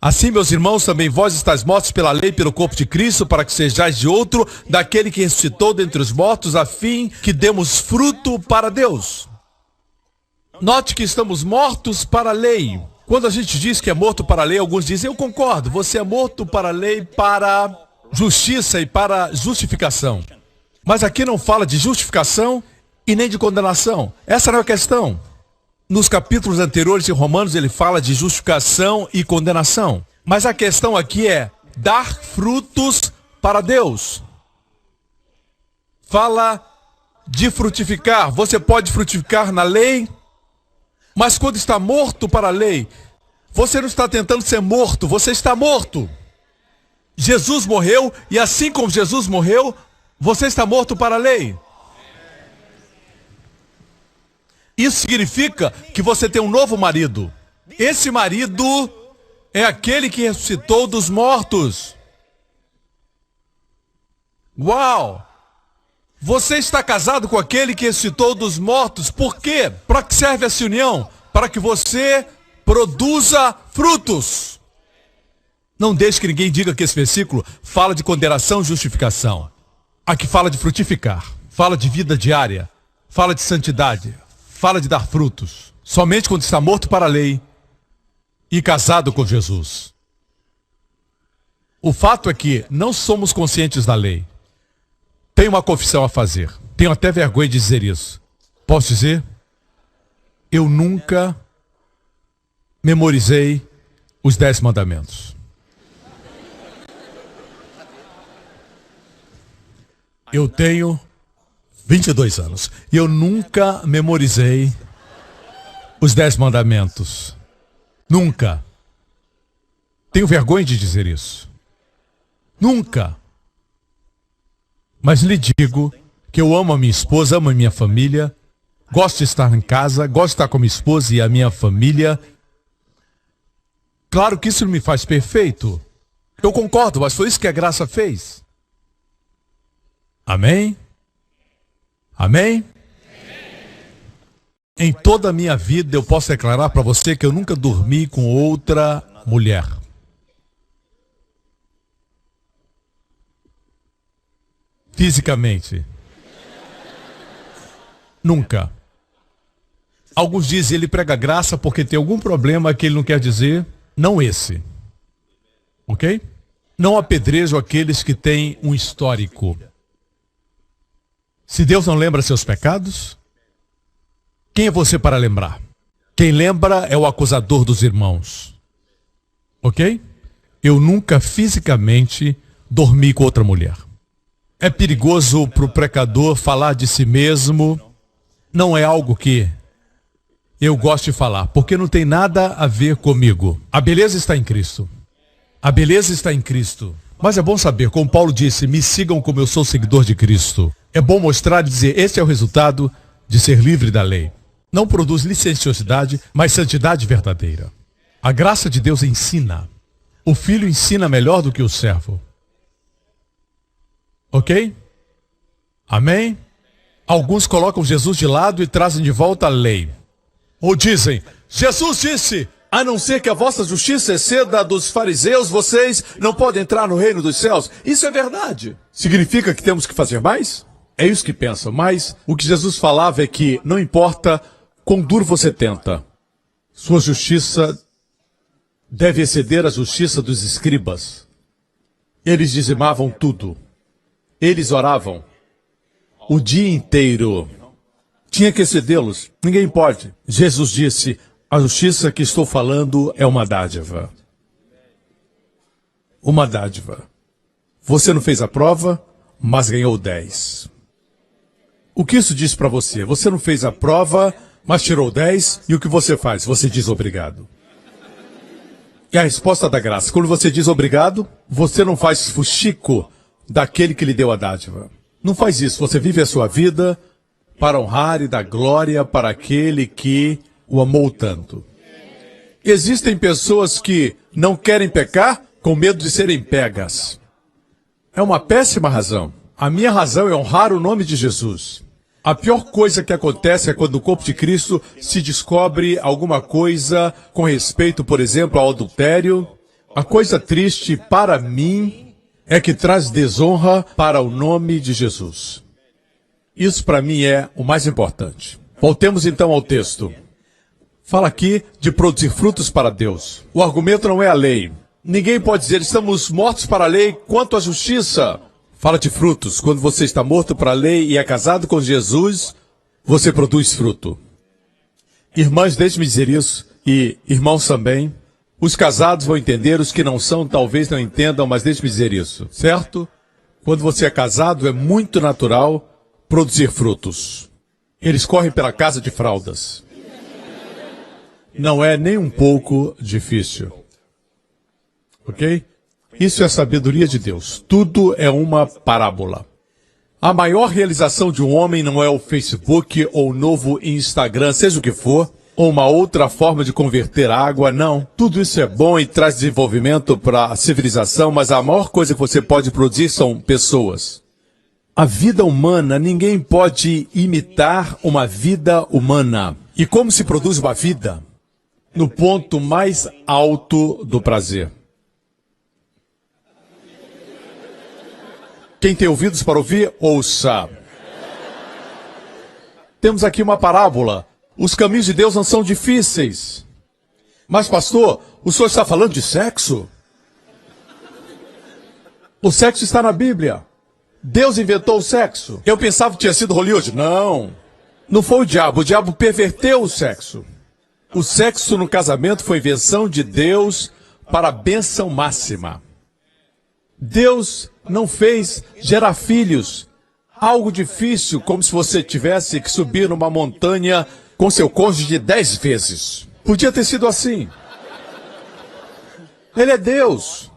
Assim, meus irmãos, também vós estáis mortos pela lei, pelo corpo de Cristo, para que sejais de outro, daquele que ressuscitou dentre os mortos, a fim que demos fruto para Deus. Note que estamos mortos para a lei. Quando a gente diz que é morto para a lei, alguns dizem, eu concordo, você é morto para a lei, para justiça e para justificação. Mas aqui não fala de justificação e nem de condenação. Essa não é a questão. Nos capítulos anteriores de Romanos ele fala de justificação e condenação. Mas a questão aqui é dar frutos para Deus. Fala de frutificar. Você pode frutificar na lei, mas quando está morto para a lei, você não está tentando ser morto, você está morto. Jesus morreu e assim como Jesus morreu, você está morto para a lei. Isso significa que você tem um novo marido. Esse marido é aquele que ressuscitou dos mortos. Uau! Você está casado com aquele que ressuscitou dos mortos. Por quê? Para que serve essa união? Para que você produza frutos. Não deixe que ninguém diga que esse versículo fala de condenação e justificação. Aqui fala de frutificar, fala de vida diária, fala de santidade, fala de dar frutos. Somente quando está morto para a lei e casado com Jesus. O fato é que não somos conscientes da lei. Tenho uma confissão a fazer. Tenho até vergonha de dizer isso. Posso dizer? Eu nunca memorizei os 10 mandamentos. Eu tenho 22 anos. E eu nunca memorizei os 10 mandamentos. Nunca. Tenho vergonha de dizer isso. Nunca. Mas lhe digo que eu amo a minha esposa, amo a minha família. Gosto de estar em casa, gosto de estar com a minha esposa e a minha família. Claro que isso não me faz perfeito. Eu concordo, mas foi isso que a graça fez. Amém? Amém? Em toda a minha vida eu posso declarar para você que eu nunca dormi com outra mulher. Fisicamente. Nunca. Alguns dizem ele prega graça porque tem algum problema que ele não quer dizer. Não esse. Ok? Não apedrejo aqueles que têm um histórico. Se Deus não lembra seus pecados, quem é você para lembrar? Quem lembra é o acusador dos irmãos. Ok? Eu nunca fisicamente dormi com outra mulher. É perigoso para o pecador falar de si mesmo. Não é algo que eu gosto de falar, porque não tem nada a ver comigo. A beleza está em Cristo. A beleza está em Cristo. Mas é bom saber, como Paulo disse, me sigam como eu sou seguidor de Cristo. É bom mostrar e dizer, esse é o resultado de ser livre da lei. Não produz licenciosidade, mas santidade verdadeira. A graça de Deus ensina. O filho ensina melhor do que o servo. Ok? Amém? Alguns colocam Jesus de lado e trazem de volta a lei. Ou dizem, Jesus disse, a não ser que a vossa justiça exceda a dos fariseus, vocês não podem entrar no reino dos céus. Isso é verdade. Significa que temos que fazer mais? É isso que pensam. Mas o que Jesus falava é que não importa quão duro você tenta, sua justiça deve exceder a justiça dos escribas. Eles dizimavam tudo. Eles oravam o dia inteiro. Tinha que excedê-los. Ninguém pode. Jesus disse, a justiça que estou falando é uma dádiva. Uma dádiva. Você não fez a prova, mas ganhou 10. O que isso diz para você? Você não fez a prova, mas tirou 10, e o que você faz? Você diz obrigado. E a resposta da graça. Quando você diz obrigado, você não faz fuxico daquele que lhe deu a dádiva. Não faz isso. Você vive a sua vida para honrar e dar glória para aquele que o amou tanto. Existem pessoas que não querem pecar com medo de serem pegas. É uma péssima razão. A minha razão é honrar o nome de Jesus. A pior coisa que acontece é quando no corpo de Cristo se descobre alguma coisa com respeito, por exemplo, ao adultério. A coisa triste para mim é que traz desonra para o nome de Jesus. Isso para mim é o mais importante. Voltemos então ao texto. Fala aqui de produzir frutos para Deus. O argumento não é a lei. Ninguém pode dizer, estamos mortos para a lei quanto à justiça. Fala de frutos. Quando você está morto para a lei e é casado com Jesus, você produz fruto. Irmãs, deixe-me dizer isso, e irmãos também. Os casados vão entender, os que não são talvez não entendam, mas deixe-me dizer isso, certo? Quando você é casado, é muito natural produzir frutos. Eles correm pela casa de fraldas. Não é nem um pouco difícil. Ok? Isso é sabedoria de Deus. Tudo é uma parábola. A maior realização de um homem não é o Facebook ou o novo Instagram, seja o que for, ou uma outra forma de converter água, não. Tudo isso é bom e traz desenvolvimento para a civilização, mas a maior coisa que você pode produzir são pessoas. A vida humana, ninguém pode imitar uma vida humana. E como se produz uma vida? No ponto mais alto do prazer. Quem tem ouvidos para ouvir, ouça. Temos aqui uma parábola. Os caminhos de Deus não são difíceis. Mas, pastor, o senhor está falando de sexo? O sexo está na Bíblia. Deus inventou o sexo. Eu pensava que tinha sido Hollywood. Não. Não foi o diabo perverteu o sexo. O sexo no casamento foi invenção de Deus para a bênção máxima. Deus não fez gerar filhos algo difícil, como se você tivesse que subir numa montanha com seu cônjuge 10 vezes. Podia ter sido assim. Ele é Deus.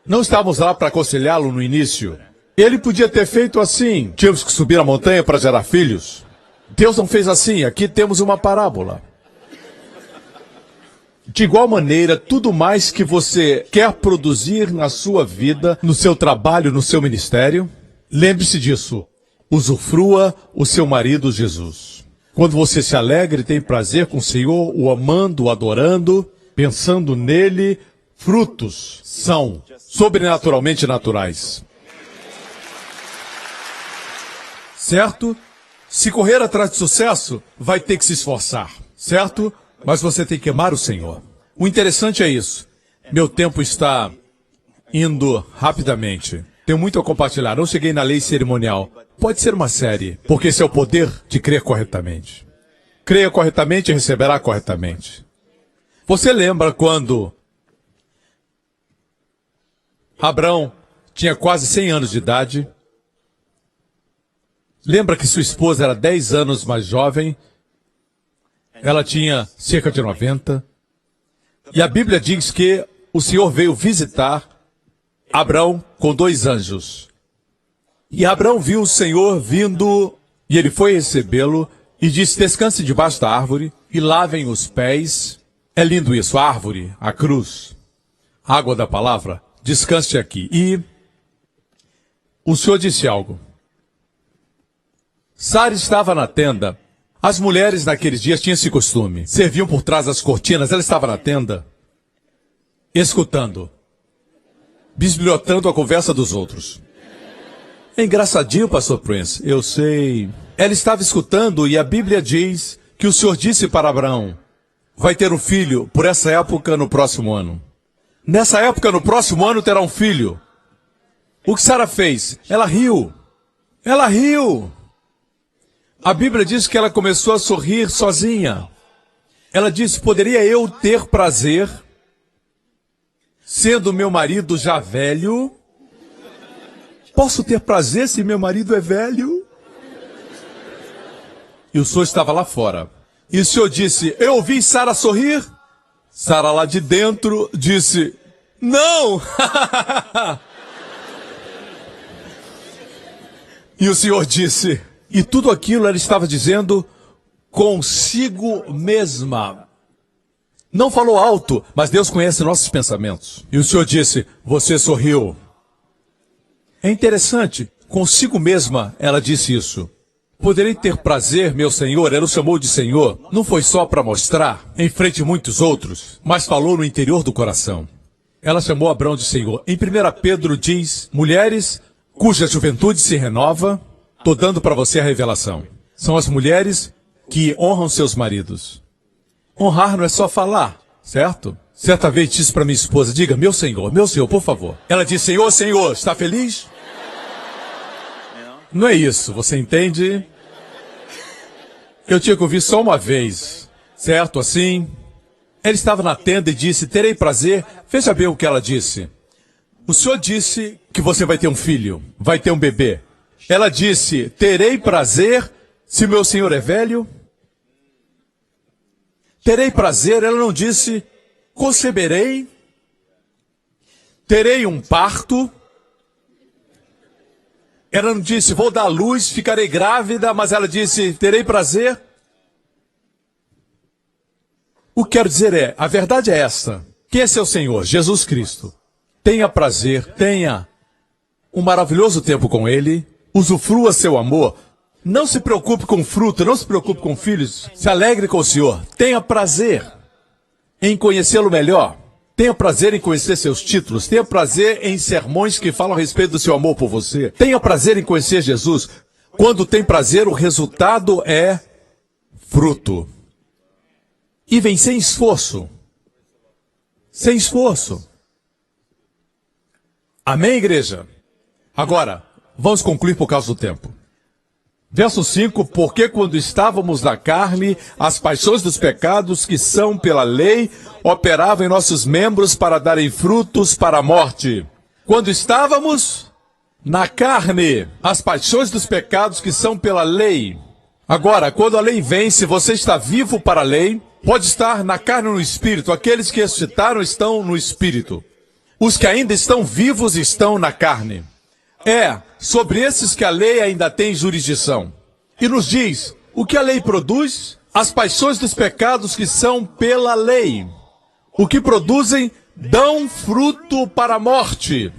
Não estávamos lá para aconselhá-lo no início. Ele podia ter feito assim. Tínhamos que subir a montanha para gerar filhos. Deus não fez assim. Aqui temos uma parábola. De igual maneira, tudo mais que você quer produzir na sua vida, no seu trabalho, no seu ministério, lembre-se disso. Usufrua o seu marido Jesus. Quando você se alegra e tem prazer com o Senhor, o amando, o adorando, pensando nele, frutos são sobrenaturalmente naturais. Certo? Se correr atrás de sucesso, vai ter que se esforçar. Certo? Mas você tem que amar o Senhor. O interessante é isso. Meu tempo está indo rapidamente. Tenho muito a compartilhar. Não cheguei na lei cerimonial. Pode ser uma série, porque esse é o poder de crer corretamente. Creia corretamente e receberá corretamente. Você lembra quando Abraão tinha quase 100 anos de idade? Lembra que sua esposa era 10 anos mais jovem? Ela tinha cerca de 90. E a Bíblia diz que o Senhor veio visitar Abraão com 2 anjos. E Abraão viu o Senhor vindo, e ele foi recebê-lo, E disse, descanse debaixo da árvore e lavem os pés. É lindo isso, a árvore, a cruz, a água da palavra, descanse aqui. E o Senhor disse algo. Sara estava na tenda. As mulheres naqueles dias tinham esse costume. Serviam por trás das cortinas, ela estava na tenda, escutando, bisbilhotando a conversa dos outros. É engraçadinho, pastor Prince, eu sei. Ela estava escutando e a Bíblia diz que o Senhor disse para Abraão, vai ter um filho por essa época no próximo ano. Nessa época, no próximo ano, terá um filho. O que Sara fez? Ela riu. Ela riu. A Bíblia diz que ela começou a sorrir sozinha. Ela disse, poderia eu ter prazer, sendo meu marido já velho? Posso ter prazer se meu marido é velho? E o Senhor estava lá fora. E o Senhor disse, eu ouvi Sara sorrir? Sara lá de dentro disse, não! E o Senhor disse, e tudo aquilo ela estava dizendo consigo mesma. Não falou alto, mas Deus conhece nossos pensamentos. E o Senhor disse, você sorriu. É interessante, consigo mesma ela disse isso. Poderei ter prazer, meu Senhor, ela o chamou de Senhor, não foi só para mostrar, em frente de muitos outros, mas falou no interior do coração. Ela chamou Abraão de Senhor. Em 1 Pedro diz, mulheres cuja juventude se renova, estou dando para você a revelação. São as mulheres que honram seus maridos. Honrar não é só falar, certo? Certa vez disse para minha esposa, diga, meu Senhor, por favor. Ela disse, Senhor, Senhor, está feliz? Não é isso, você entende? Eu tinha que ouvir só uma vez, certo, assim? Ela estava na tenda e disse, terei prazer. Veja bem o que ela disse. O Senhor disse que você vai ter um filho, vai ter um bebê. Ela disse, terei prazer se meu Senhor é velho? Terei prazer, ela não disse, conceberei, terei um parto. Ela não disse, vou dar luz, ficarei grávida, mas ela disse, terei prazer. O que quero dizer é, a verdade é esta. Quem é seu Senhor? Jesus Cristo. Tenha prazer, tenha um maravilhoso tempo com Ele, usufrua seu amor. Não se preocupe com fruto, não se preocupe com filhos. Se alegre com o Senhor. Tenha prazer em conhecê-lo melhor. Tenha prazer em conhecer seus títulos. Tenha prazer em sermões que falam a respeito do seu amor por você. Tenha prazer em conhecer Jesus. Quando tem prazer, o resultado é fruto. E vem sem esforço. Sem esforço. Amém, igreja? Agora, vamos concluir por causa do tempo. Verso 5, porque quando estávamos na carne, as paixões dos pecados que são pela lei operavam em nossos membros para darem frutos para a morte. Quando estávamos na carne, as paixões dos pecados que são pela lei. Agora, quando a lei vem, se você está vivo para a lei, pode estar na carne ou no espírito. Aqueles que ressuscitaram estão no espírito. Os que ainda estão vivos estão na carne. É sobre esses que a lei ainda tem jurisdição. E nos diz, o que a lei produz? As paixões dos pecados que são pela lei. O que produzem, dão fruto para a morte.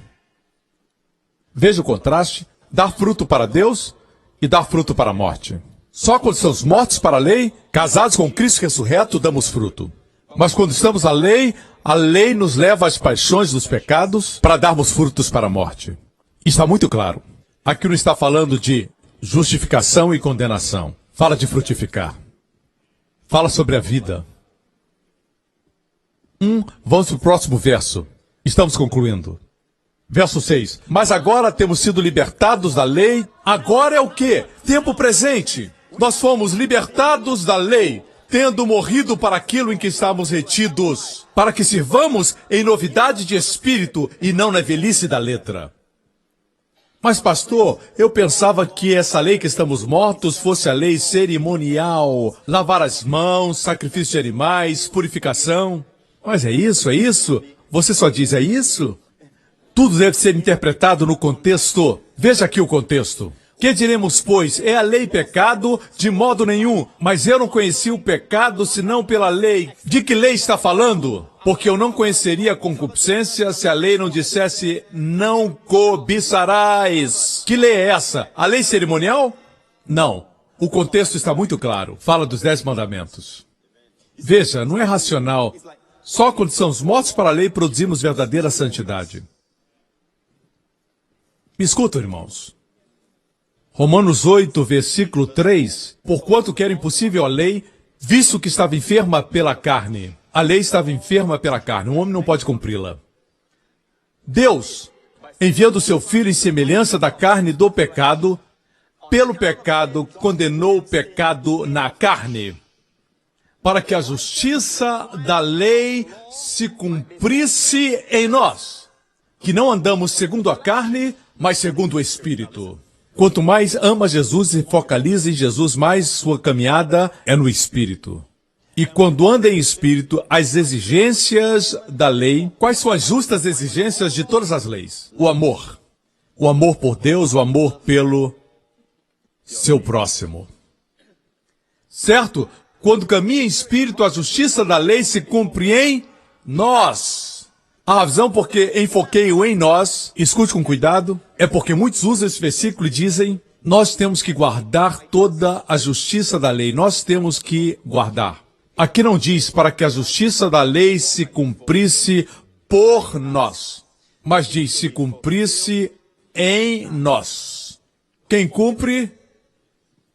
Veja o contraste, dar fruto para Deus e dar fruto para a morte. Só quando estamos mortos para a lei, casados com Cristo ressurreto, damos fruto. Mas quando estamos na lei, a lei nos leva às paixões dos pecados para darmos frutos para a morte. Está muito claro. Aqui não está falando de justificação e condenação. Fala de frutificar. Fala sobre a vida. Vamos para o próximo verso. Estamos concluindo. Verso 6. Mas agora temos sido libertados da lei. Agora é o quê? Tempo presente. Nós fomos libertados da lei, tendo morrido para aquilo em que estávamos retidos, para que sirvamos em novidade de espírito e não na velhice da letra. Mas, pastor, eu pensava que essa lei que estamos mortos fosse a lei cerimonial, lavar as mãos, sacrifício de animais, purificação. Mas é isso, é isso? Você só diz é isso? Tudo deve ser interpretado no contexto. Veja aqui o contexto. Que diremos, pois? É a lei pecado? De modo nenhum. Mas eu não conheci o pecado senão pela lei. De que lei está falando? Porque eu não conheceria a concupiscência se a lei não dissesse não cobiçarás. Que lei é essa? A lei cerimonial? Não. O contexto está muito claro. Fala dos 10 mandamentos. Veja, não é racional. Só quando somos mortos para a lei produzimos verdadeira santidade. Me escutam, irmãos. Romanos 8, versículo 3. Porquanto que era impossível a lei, visto que estava enferma pela carne. A lei estava enferma pela carne. O homem não pode cumpri-la. Deus, enviando o seu Filho em semelhança da carne do pecado, pelo pecado condenou o pecado na carne, para que a justiça da lei se cumprisse em nós, que não andamos segundo a carne, mas segundo o Espírito. Quanto mais ama Jesus e focaliza em Jesus, mais sua caminhada é no Espírito. E quando anda em Espírito, as exigências da lei, quais são as justas exigências de todas as leis? O amor. O amor por Deus, o amor pelo seu próximo. Certo? Quando caminha em Espírito, a justiça da lei se cumpre em nós. A razão porque enfoquei o em nós, escute com cuidado, é porque muitos usam esse versículo e dizem, nós temos que guardar toda a justiça da lei, nós temos que guardar. Aqui não diz para que a justiça da lei se cumprisse por nós, mas diz se cumprisse em nós. Quem cumpre?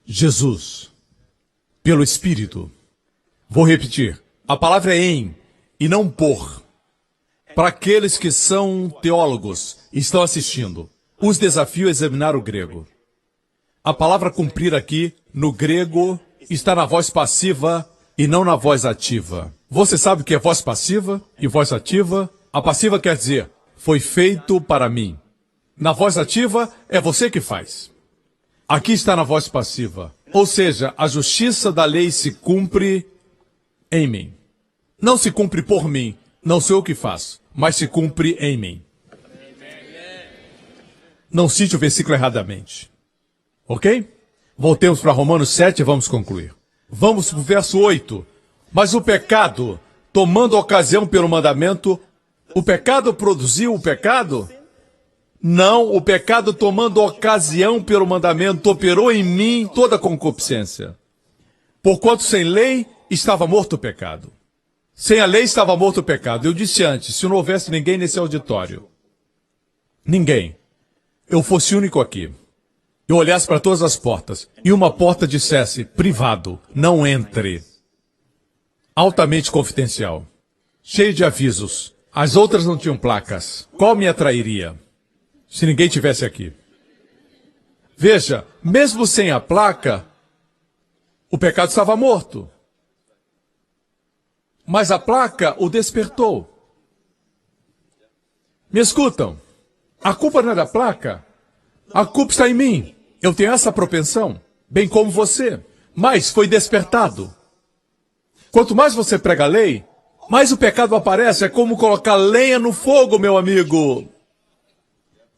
Jesus, pelo Espírito. Vou repetir, a palavra é em e não por. Para aqueles que são teólogos e estão assistindo, os desafio a examinar o grego. A palavra cumprir aqui, no grego, está na voz passiva e não na voz ativa. Você sabe o que é voz passiva e voz ativa? A passiva quer dizer, foi feito para mim. Na voz ativa, é você que faz. Aqui está na voz passiva. Ou seja, a justiça da lei se cumpre em mim. Não se cumpre por mim, não sou eu que faço, mas se cumpre em mim. Não cite o versículo erradamente. Ok? Voltemos para Romanos 7 e vamos concluir. Vamos para o verso 8. Mas o pecado, tomando ocasião pelo mandamento, o pecado produziu o pecado? Não, o pecado tomando ocasião pelo mandamento operou em mim toda a concupiscência. Porquanto sem lei estava morto o pecado. Sem a lei estava morto o pecado. Eu disse antes, se não houvesse ninguém nesse auditório, ninguém, eu fosse único aqui, eu olhasse para todas as portas, e uma porta dissesse, privado, não entre, altamente confidencial, cheio de avisos, as outras não tinham placas, qual me atrairia? Se ninguém tivesse aqui. Veja, mesmo sem a placa, o pecado estava morto. Mas a placa o despertou. Me escutam? A culpa não é da placa. A culpa está em mim. Eu tenho essa propensão, bem como você. Mas foi despertado. Quanto mais você prega a lei, mais o pecado aparece. É como colocar lenha no fogo, meu amigo.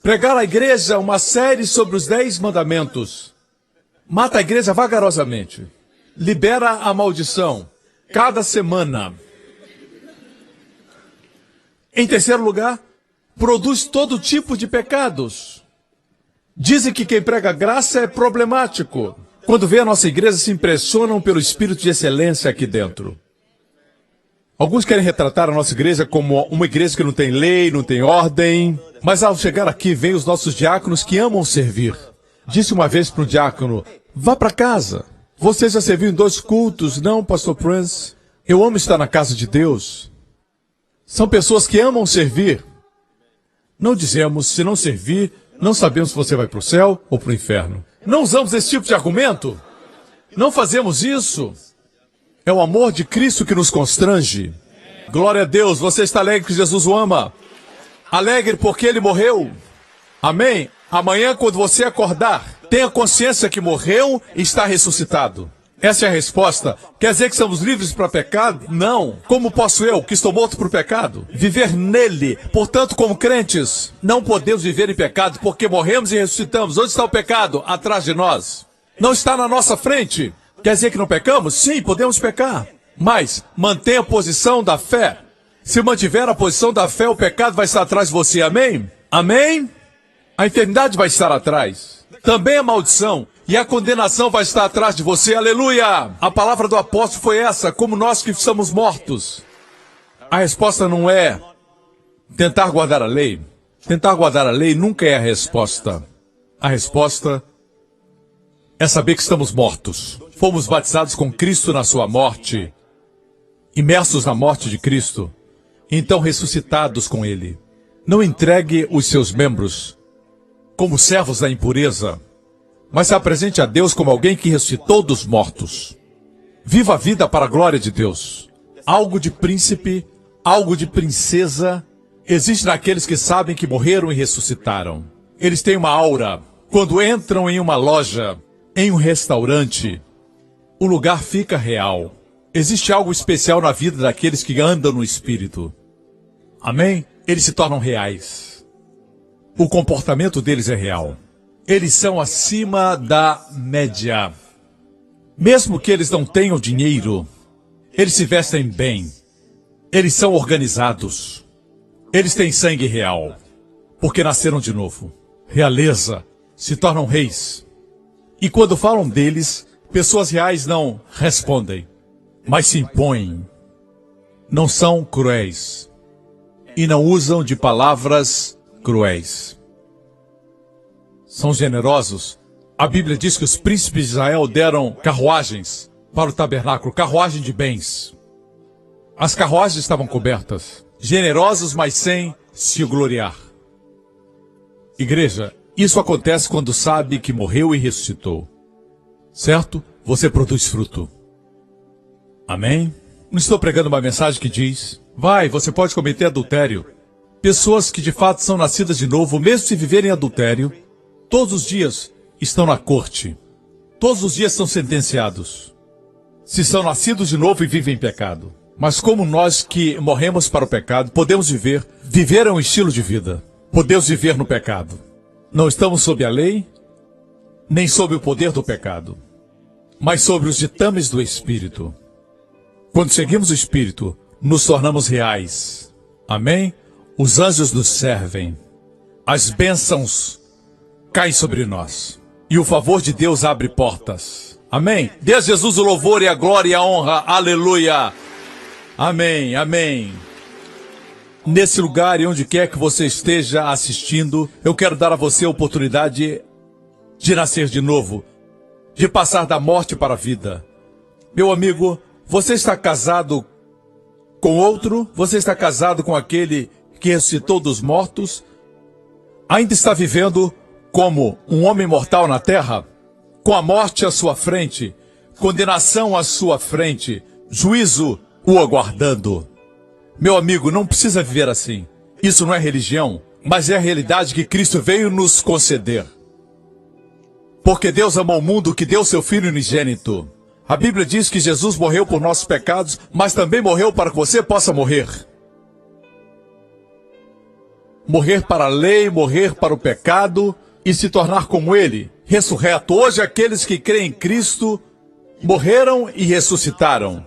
Pregar à igreja uma série sobre os 10 mandamentos. Mata a igreja vagarosamente. Libera a maldição. Cada semana. Em terceiro lugar, produz todo tipo de pecados. Dizem que quem prega graça é problemático. Quando vê a nossa igreja, se impressionam pelo espírito de excelência aqui dentro. Alguns querem retratar a nossa igreja como uma igreja que não tem lei, não tem ordem. Mas ao chegar aqui, vem os nossos diáconos que amam servir. Disse uma vez para um diácono, vá para casa. Você já serviu em 2 cultos, não, pastor Prince? Eu amo estar na casa de Deus. São pessoas que amam servir. Não dizemos, se não servir, não sabemos se você vai para o céu ou para o inferno. Não usamos esse tipo de argumento. Não fazemos isso. É o amor de Cristo que nos constrange. Glória a Deus, você está alegre que Jesus o ama. Alegre porque ele morreu. Amém? Amanhã, quando você acordar, tenha consciência que morreu e está ressuscitado. Essa é a resposta. Quer dizer que somos livres para pecado? Não. Como posso eu, que estou morto para o pecado, viver nele? Portanto, como crentes, não podemos viver em pecado porque morremos e ressuscitamos. Onde está o pecado? Atrás de nós. Não está na nossa frente. Quer dizer que não pecamos? Sim, podemos pecar. Mas mantenha a posição da fé. Se mantiver a posição da fé, o pecado vai estar atrás de você. Amém? Amém? A eternidade vai estar atrás. Também a maldição e a condenação vai estar atrás de você. Aleluia! A palavra do apóstolo foi essa, como nós que estamos mortos. A resposta não é tentar guardar a lei. Tentar guardar a lei nunca é a resposta. A resposta é saber que estamos mortos. Fomos batizados com Cristo na sua morte, imersos na morte de Cristo, então ressuscitados com Ele. Não entregue os seus membros como servos da impureza, mas se apresente a Deus como alguém que ressuscitou dos mortos. Viva a vida para a glória de Deus. Algo de príncipe, algo de princesa, existe naqueles que sabem que morreram e ressuscitaram. Eles têm uma aura. Quando entram em uma loja, em um restaurante, o lugar fica real. Existe algo especial na vida daqueles que andam no Espírito. Amém? Eles se tornam reais. O comportamento deles é real. Eles são acima da média. Mesmo que eles não tenham dinheiro, eles se vestem bem. Eles são organizados. Eles têm sangue real, porque nasceram de novo. Realeza, se tornam reis. E quando falam deles, pessoas reais não respondem, mas se impõem. Não são cruéis. E não usam de palavras cruéis. São generosos. A Bíblia diz que os príncipes de Israel deram carruagens para o tabernáculo, carruagem de bens. As carruagens estavam cobertas. Generosos, mas sem se gloriar. Igreja, isso acontece quando sabe que morreu e ressuscitou. Certo? Você produz fruto. Amém? Não estou pregando uma mensagem que diz: vai, você pode cometer adultério. Pessoas que de fato são nascidas de novo, mesmo se viverem adultério, todos os dias estão na corte. Todos os dias são sentenciados. Se são nascidos de novo e vivem em pecado. Mas como nós que morremos para o pecado, podemos viver é um estilo de vida. Podemos viver no pecado. Não estamos sob a lei, nem sob o poder do pecado, mas sobre os ditames do Espírito. Quando seguimos o Espírito, nos tornamos reais. Amém? Os anjos nos servem. As bênçãos caem sobre nós. E o favor de Deus abre portas. Amém? Dê a Jesus o louvor e a glória e a honra. Aleluia! Amém, amém. Nesse lugar e onde quer que você esteja assistindo, eu quero dar a você a oportunidade de nascer de novo, de passar da morte para a vida. Meu amigo, você está casado com outro? Você está casado com aquele que ressuscitou dos mortos? Ainda está vivendo como um homem mortal na terra? Com a morte à sua frente, condenação à sua frente, juízo o aguardando. Meu amigo, não precisa viver assim. Isso não é religião, mas é a realidade que Cristo veio nos conceder. Porque Deus amou o mundo que deu seu Filho unigênito. A Bíblia diz que Jesus morreu por nossos pecados, mas também morreu para que você possa morrer. Morrer para a lei, morrer para o pecado e se tornar como Ele, ressurreto. Hoje aqueles que creem em Cristo morreram e ressuscitaram.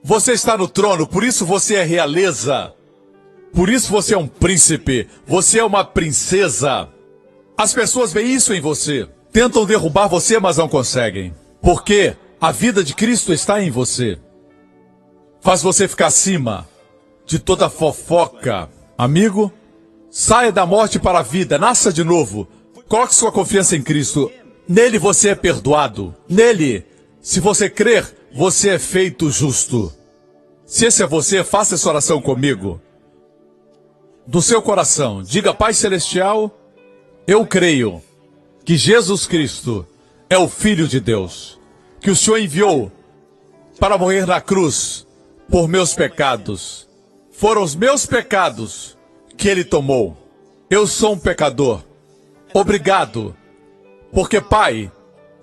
Você está no trono, por isso você é realeza. Por isso você é um príncipe, você é uma princesa. As pessoas veem isso em você. Tentam derrubar você, mas não conseguem. Porque a vida de Cristo está em você. Faz você ficar acima de toda fofoca. Amigo, saia da morte para a vida, nasça de novo. Coloque sua confiança em Cristo. Nele você é perdoado. Nele, se você crer, você é feito justo. Se esse é você, faça essa oração comigo. Do seu coração, diga: Pai Celestial, eu creio que Jesus Cristo é o Filho de Deus, que o Senhor enviou para morrer na cruz por meus pecados. Foram os meus pecados que Ele tomou. Eu sou um pecador. Obrigado, porque Pai,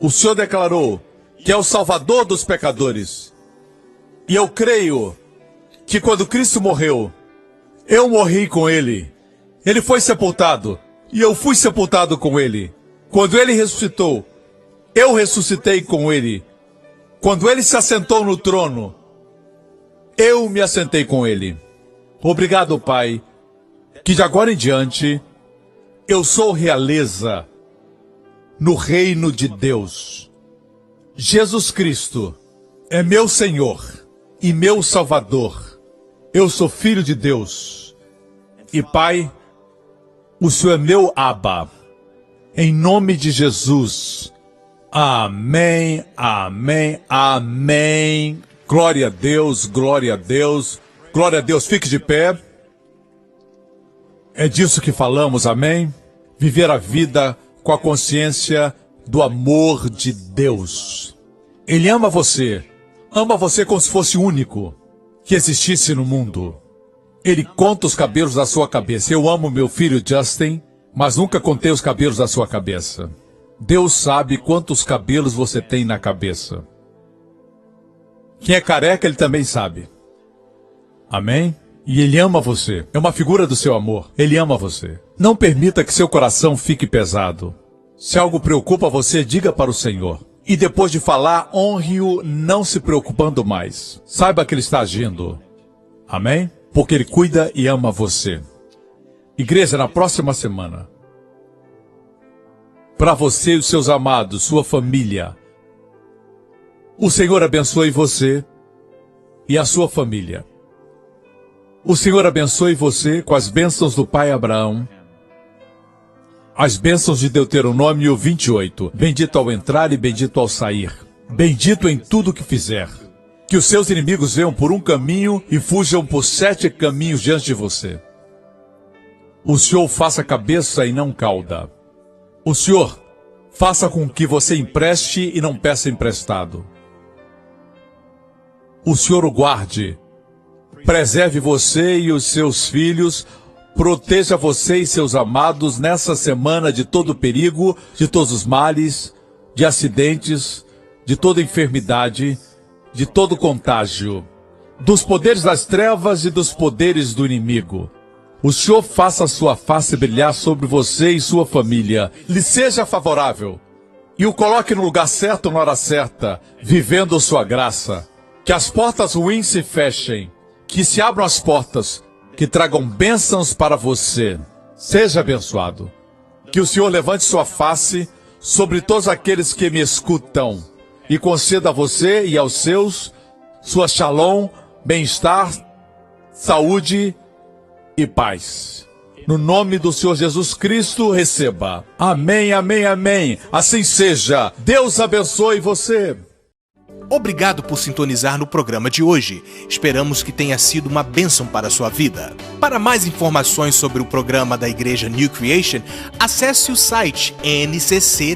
o Senhor declarou que é o Salvador dos pecadores. E eu creio que quando Cristo morreu, eu morri com Ele. Ele foi sepultado e eu fui sepultado com Ele. Quando Ele ressuscitou, eu ressuscitei com Ele. Quando Ele se assentou no trono, eu me assentei com Ele. Obrigado, Pai, que de agora em diante eu sou realeza no reino de Deus. Jesus Cristo é meu Senhor e meu Salvador. Eu sou filho de Deus. E Pai, o Senhor é meu Abba. Em nome de Jesus. Amém, amém, amém. Glória a Deus, glória a Deus. Glória a Deus, fique de pé. É disso que falamos, amém? Viver a vida com a consciência do amor de Deus. Ele ama você como se fosse o único que existisse no mundo. Ele conta os cabelos da sua cabeça. Eu amo meu filho Justin, mas nunca contei os cabelos da sua cabeça. Deus sabe quantos cabelos você tem na cabeça. Quem é careca, Ele também sabe. Amém? E Ele ama você. É uma figura do seu amor. Ele ama você. Não permita que seu coração fique pesado. Se algo preocupa você, diga para o Senhor. E depois de falar, honre-o não se preocupando mais. Saiba que Ele está agindo. Amém? Porque Ele cuida e ama você. Igreja, na próxima semana, para você e os seus amados, sua família, o Senhor abençoe você e a sua família. O Senhor abençoe você com as bênçãos do Pai Abraão, as bênçãos de Deuteronômio 28. Bendito ao entrar e bendito ao sair. Bendito em tudo que fizer. Que os seus inimigos venham por um caminho e fujam por 7 caminhos diante de você. O Senhor faça cabeça e não cauda. O Senhor faça com que você empreste e não peça emprestado. O Senhor o guarde. Preserve você e os seus filhos. Proteja você e seus amados nessa semana de todo perigo, de todos os males, de acidentes, de toda enfermidade, de todo contágio, dos poderes das trevas e dos poderes do inimigo. O Senhor faça a sua face brilhar sobre você e sua família, lhe seja favorável, e o coloque no lugar certo na hora certa, vivendo sua graça. Que as portas ruins se fechem, que se abram as portas, que tragam bênçãos para você. Seja abençoado. Que o Senhor levante sua face sobre todos aqueles que me escutam e conceda a você e aos seus sua shalom, bem-estar, saúde e paz. No nome do Senhor Jesus Cristo, receba. Amém, amém, amém. Assim seja. Deus abençoe você. Obrigado por sintonizar no programa de hoje. Esperamos que tenha sido uma bênção para a sua vida. Para mais informações sobre o programa da Igreja New Creation, acesse o site ncctv.org.sg.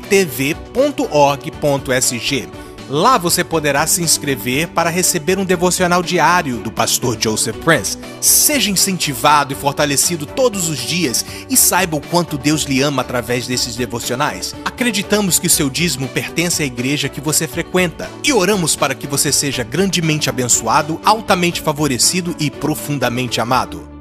Lá você poderá se inscrever para receber um devocional diário do pastor Joseph Prince. Seja incentivado e fortalecido todos os dias e saiba o quanto Deus lhe ama através desses devocionais. Acreditamos que o seu dízimo pertence à igreja que você frequenta e oramos para que você seja grandemente abençoado, altamente favorecido e profundamente amado.